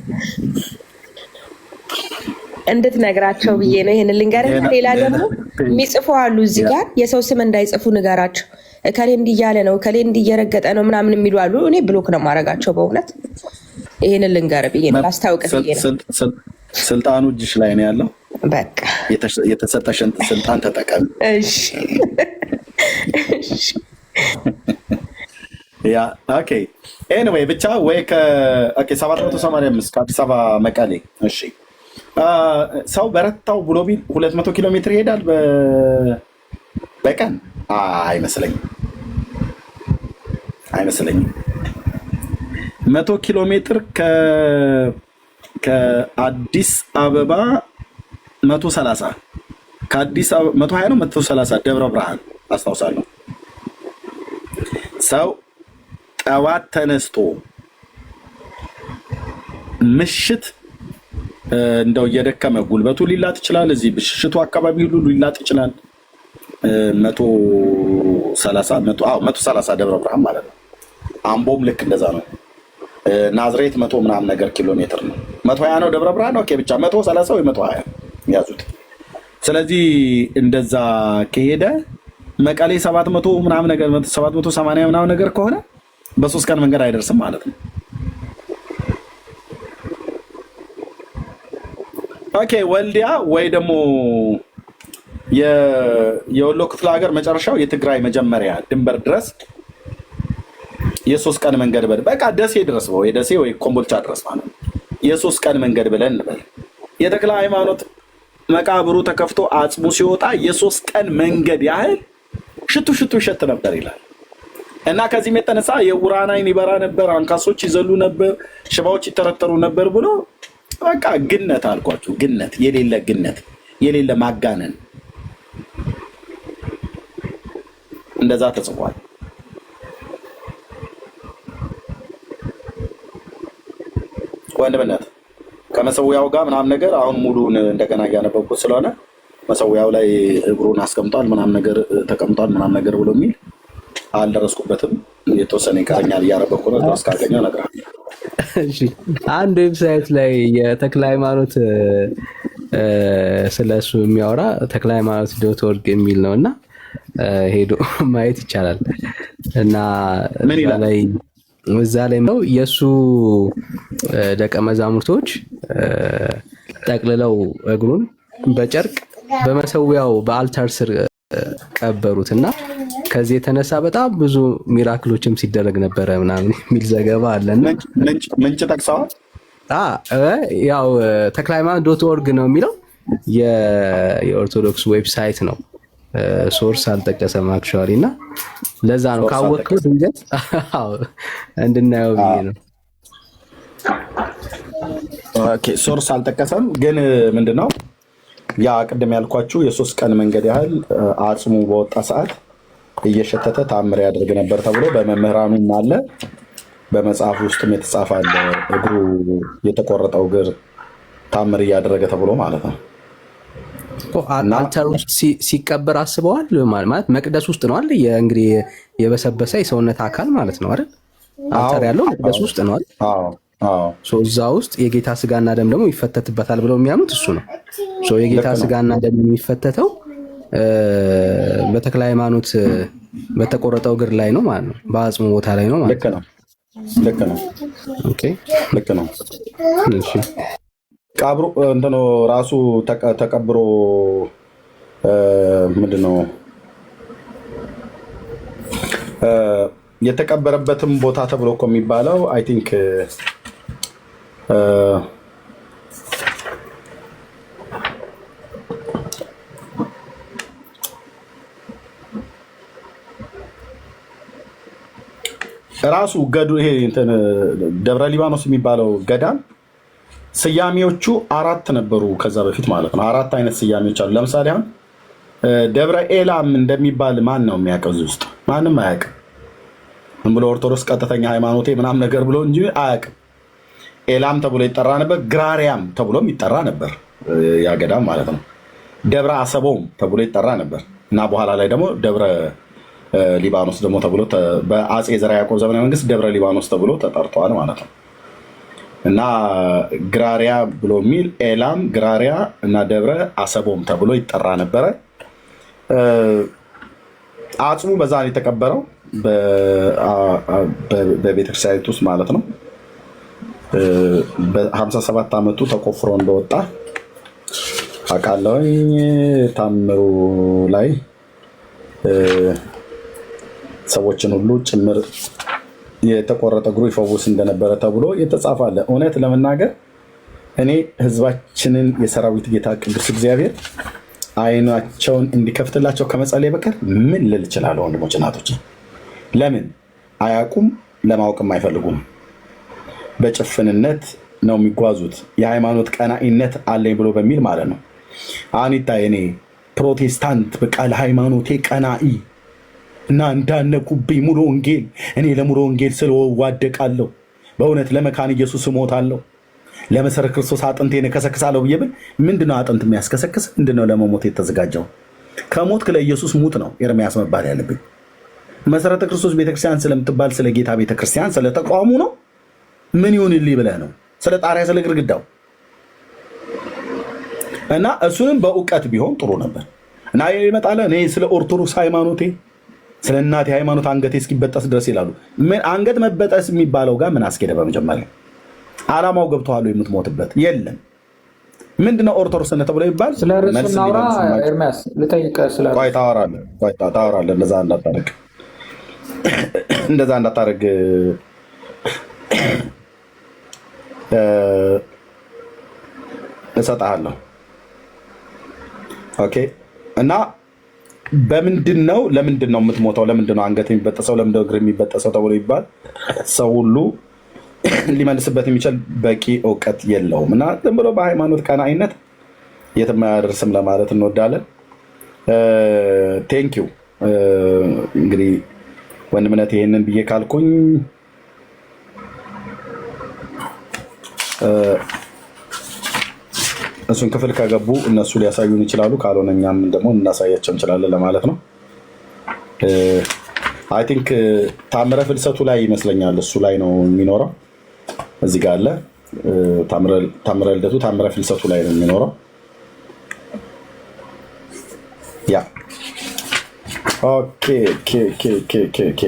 እንድትነግራቸው ብዬ ነው ይህን ልንገርህ። ሌላ ደግሞ የሚጽፉ አሉ እዚህ ጋር የሰው ስም እንዳይጽፉ ንገራቸው። እከሌ እንዲህ እያለ ነው፣ እከሌ እንዲህ እየረገጠ ነው ምናምን የሚሉ አሉ። እኔ ብሎክ ነው ማድረጋቸው በእውነት። ይህንን ልንገርህ ብዬ ነው፣ ላስታውቅህ ብዬ ነው። ስልጣኑ እጅሽ ላይ ነው ያለው። በቃ የተሰጠሽን ስልጣን ተጠቀም። እሺ ያ ኦኬ። ኤኒዌይ ብቻ ወይ ከ785 ከአዲስ አበባ መቀሌ። እሺ ሰው በረታው ብሎ ቢል 200 ኪሎ ሜትር ይሄዳል በቀን? አይመስለኝም። 100 ኪሎ ሜትር ከአዲስ አበባ 130 ከአዲስ አበባ 120 ነው 130 ደብረ ብርሃን አስታውሳለሁ። ሰው ጠዋት ተነስቶ ምሽት እንደው እየደከመ ጉልበቱ ሊላጥ ይችላል። እዚህ ብሽሽቱ አካባቢ ሁሉ ሊላጥ ይችላል። 130 ደብረ ብርሃን ማለት ነው። አምቦም ልክ እንደዛ ነው። ናዝሬት 100 ምናምን ነገር ኪሎ ሜትር ነው። 120 ነው ደብረ ብርሃን። ኦኬ ብቻ 130 ወይ 120 ያዙት። ስለዚህ እንደዛ ከሄደ መቀሌ 700 ምናምን ነገር 780 ምናምን ነገር ከሆነ በ3 ቀን መንገድ አይደርስም ማለት ነው። ኦኬ ወልዲያ ወይ ደግሞ የወሎ ክፍለ ሀገር መጨረሻው የትግራይ መጀመሪያ ድንበር ድረስ የ3 ቀን መንገድ በቃ ደሴ ድረስ ወይ ደሴ ወይ ኮምቦልቻ ድረስ ማለት ነው። የ3 ቀን መንገድ ብለን እንበል። የተክለ ሃይማኖት መቃብሩ ተከፍቶ አጽሙ ሲወጣ የ3 ቀን መንገድ ያህል ሽቱ ይሸት ነበር ይላል። እና ከዚህም የተነሳ የዕውራን ዓይን ይበራ ነበር፣ አንካሶች ይዘሉ ነበር፣ ሽባዎች ይተረተሩ ነበር ብሎ በቃ ግነት አልኳችሁ። ግነት የሌለ ማጋነን እንደዛ ተጽፏል። ወንድምነት ከመሰዊያው ጋር ምናምን ነገር አሁን ሙሉን እንደገና እያነበብኩት ስለሆነ መሰዊያው ላይ እግሩን አስቀምጧል ምናምን ነገር ተቀምጧል ምናምን ነገር ብሎ የሚል አልደረስኩበትም። የተወሰነ ይቀረኛል እያነበብኩ ነው። ድረስ ካገኘው እነግርሃለሁ። አንድ ዌብሳይት ላይ የተክለ ሃይማኖት ስለሱ የሚያወራ ተክለ ሃይማኖት .org የሚል ነው እና ሄዶ ማየት ይቻላል። እና እዛ ላይ ነው የእሱ ደቀ መዛሙርቶች ጠቅልለው እግሩን በጨርቅ በመሰዊያው በአልታር ስር ቀበሩት እና ከዚህ የተነሳ በጣም ብዙ ሚራክሎችም ሲደረግ ነበረ ምናምን የሚል ዘገባ አለና ምንጭ ጠቅሰዋል። ያው ተክለ ሃይማኖት .org ነው የሚለው የኦርቶዶክስ ዌብሳይት ነው። ሶርስ አልጠቀሰም አክቹዋሊ እና ለዛ ነው ካወቅኩት ድንገት እንድናየው ብዬ ነው። ኦኬ ሶርስ አልጠቀሰም ግን ምንድነው ያ ቅድም ያልኳችሁ የ3 ቀን መንገድ ያህል አጽሙ በወጣ ሰዓት እየሸተተ ታምር ያደርግ ነበር ተብሎ በመምህራኑም አለ በመጽሐፍ ውስጥም የተጻፈ አለ። እግሩ የተቆረጠው እግር ታምር እያደረገ ተብሎ ማለት ነው። አልታር ውስጥ ሲቀበር አስበዋል ማለት መቅደስ ውስጥ ነው አይደል? እንግዲህ የበሰበሰ የሰውነት አካል ማለት ነው አይደል? አልታር ያለው መቅደስ ውስጥ ነው አይደል? እዛ ውስጥ የጌታ ስጋና ደም ደግሞ ይፈተትበታል ብለው የሚያምኑት እሱ ነው። የጌታ ስጋና ደም የሚፈተተው በተክለ ሃይማኖት በተቆረጠው እግር ላይ ነው ማለት ነው። በአጽሙ ቦታ ላይ ነው ማለት ነው። ልክ ነው። ኦኬ ልክ ነው። እሺ ቀብሩ እንትኑ ራሱ ተቀብሮ ምንድነው የተቀበረበትም ቦታ ተብሎ እኮ የሚባለው አይ ቲንክ ራሱ ገዱ ይሄ እንትን ደብረ ሊባኖስ የሚባለው ገዳም ስያሜዎቹ 4 ነበሩ ከዛ በፊት ማለት ነው። 4 አይነት ስያሜዎች አሉ። ለምሳሌ አሁን ደብረ ኤላም እንደሚባል ማን ነው የሚያውቀው? እዚህ ውስጥ ማንም አያውቅም። ምን ብሎ ኦርቶዶክስ ቀጥተኛ ሃይማኖቴ ምናምን ነገር ብሎ እንጂ አያውቅም። ኤላም ተብሎ ይጠራ ነበር። ግራሪያም ተብሎም ይጠራ ነበር ያ ገዳም ማለት ነው። ደብረ አሰቦም ተብሎ ይጠራ ነበር እና በኋላ ላይ ደግሞ ደብረ ሊባኖስ ደግሞ ተብሎ በአጼ ዘርዓ ያዕቆብ ዘመነ መንግስት ደብረ ሊባኖስ ተብሎ ተጠርቷል ማለት ነው። እና ግራሪያ ብሎ የሚል ኤላም፣ ግራሪያ እና ደብረ አሰቦም ተብሎ ይጠራ ነበረ። አጽሙ በዛ ነው የተቀበረው በቤተክርስቲያኒቱ ውስጥ ማለት ነው። በ57 ዓመቱ ተቆፍሮ እንደወጣ አውቃለሁ። ታምሩ ላይ ሰዎችን ሁሉ ጭምር የተቆረጠ እግሩ ይፈውስ እንደነበረ ተብሎ የተጻፈ አለ። እውነት ለመናገር እኔ ህዝባችንን የሰራዊት ጌታ ቅዱስ እግዚአብሔር አይናቸውን እንዲከፍትላቸው ከመጸለይ በቀር ምን ልል እችላለሁ? ወንድሞች እናቶች፣ ለምን አያውቁም? ለማወቅም አይፈልጉም። በጭፍንነት ነው የሚጓዙት። የሃይማኖት ቀናኢነት አለኝ ብሎ በሚል ማለት ነው። አኒታ እኔ ፕሮቴስታንት በቃ ለሃይማኖቴ ቀናኢ እና እንዳነቁብኝ ሙሉ ወንጌል እኔ ለሙሉ ወንጌል ስለዋደቃለሁ። በእውነት ለመካን ኢየሱስ እሞታለሁ፣ ለመሰረ ክርስቶስ አጥንቴን እከሰክሳለሁ ብዬ ብል ምንድነው አጥንት የሚያስከሰክስ? ምንድነው ለመሞት የተዘጋጀው? ከሞትክ ለኢየሱስ ሙት ነው ኤርምያስ መባል ያለብኝ። መሰረተ ክርስቶስ ቤተክርስቲያን ስለምትባል ስለ ጌታ ቤተክርስቲያን ስለ ተቋሙ ነው። ምን ይሁንልኝ ብለህ ነው? ስለ ጣሪያ ስለ ግድግዳው እና እሱንም በእውቀት ቢሆን ጥሩ ነበር። እና ይመጣለ እኔ ስለ ኦርቶዶክስ ሃይማኖቴ ስለ እናቴ ሃይማኖት አንገቴ እስኪበጠስ ድረስ ይላሉ። ምን አንገት መበጠስ የሚባለው ጋር ምን አስኬደ? በመጀመሪያ ዓላማው ገብተዋል የምትሞትበት የለም። ምንድነው ኦርቶዶክስነት ተብሎ ይባል? ስለ ርዕሱ እናውራ። ኤርሚያስ ልጠይቅህ። ስለ ቆይ ታወራለህ። እንደዛ እንዳታረግ እሰጥሃለሁ። ኦኬ። እና ለምንድን ነው የምትሞተው? ለምንድን ነው አንገት የሚበጠሰው? ለምንድን ነው እግር የሚበጠሰው ተብሎ ይባል? ሰው ሁሉ ሊመልስበት የሚችል በቂ እውቀት የለውም እና ዝም ብሎ በሃይማኖት ቀናኢነት የትም አያደርስም ለማለት እንወዳለን። ቴንኪው። እንግዲህ ወንድምነት ይሄንን ብዬ ካልኩኝ እሱን ክፍል ከገቡ እነሱ ሊያሳዩን ይችላሉ። ካልሆነ እኛም ደግሞ እናሳያቸው እንችላለን ለማለት ነው። አይ ቲንክ ታምረ ፍልሰቱ ላይ ይመስለኛል እሱ ላይ ነው የሚኖረው። እዚህ ጋር አለ ታምረ ልደቱ ታምረ ፍልሰቱ ላይ ነው የሚኖረው። ያ ኦኬ ኦኬ ኦኬ ኦኬ ኦኬ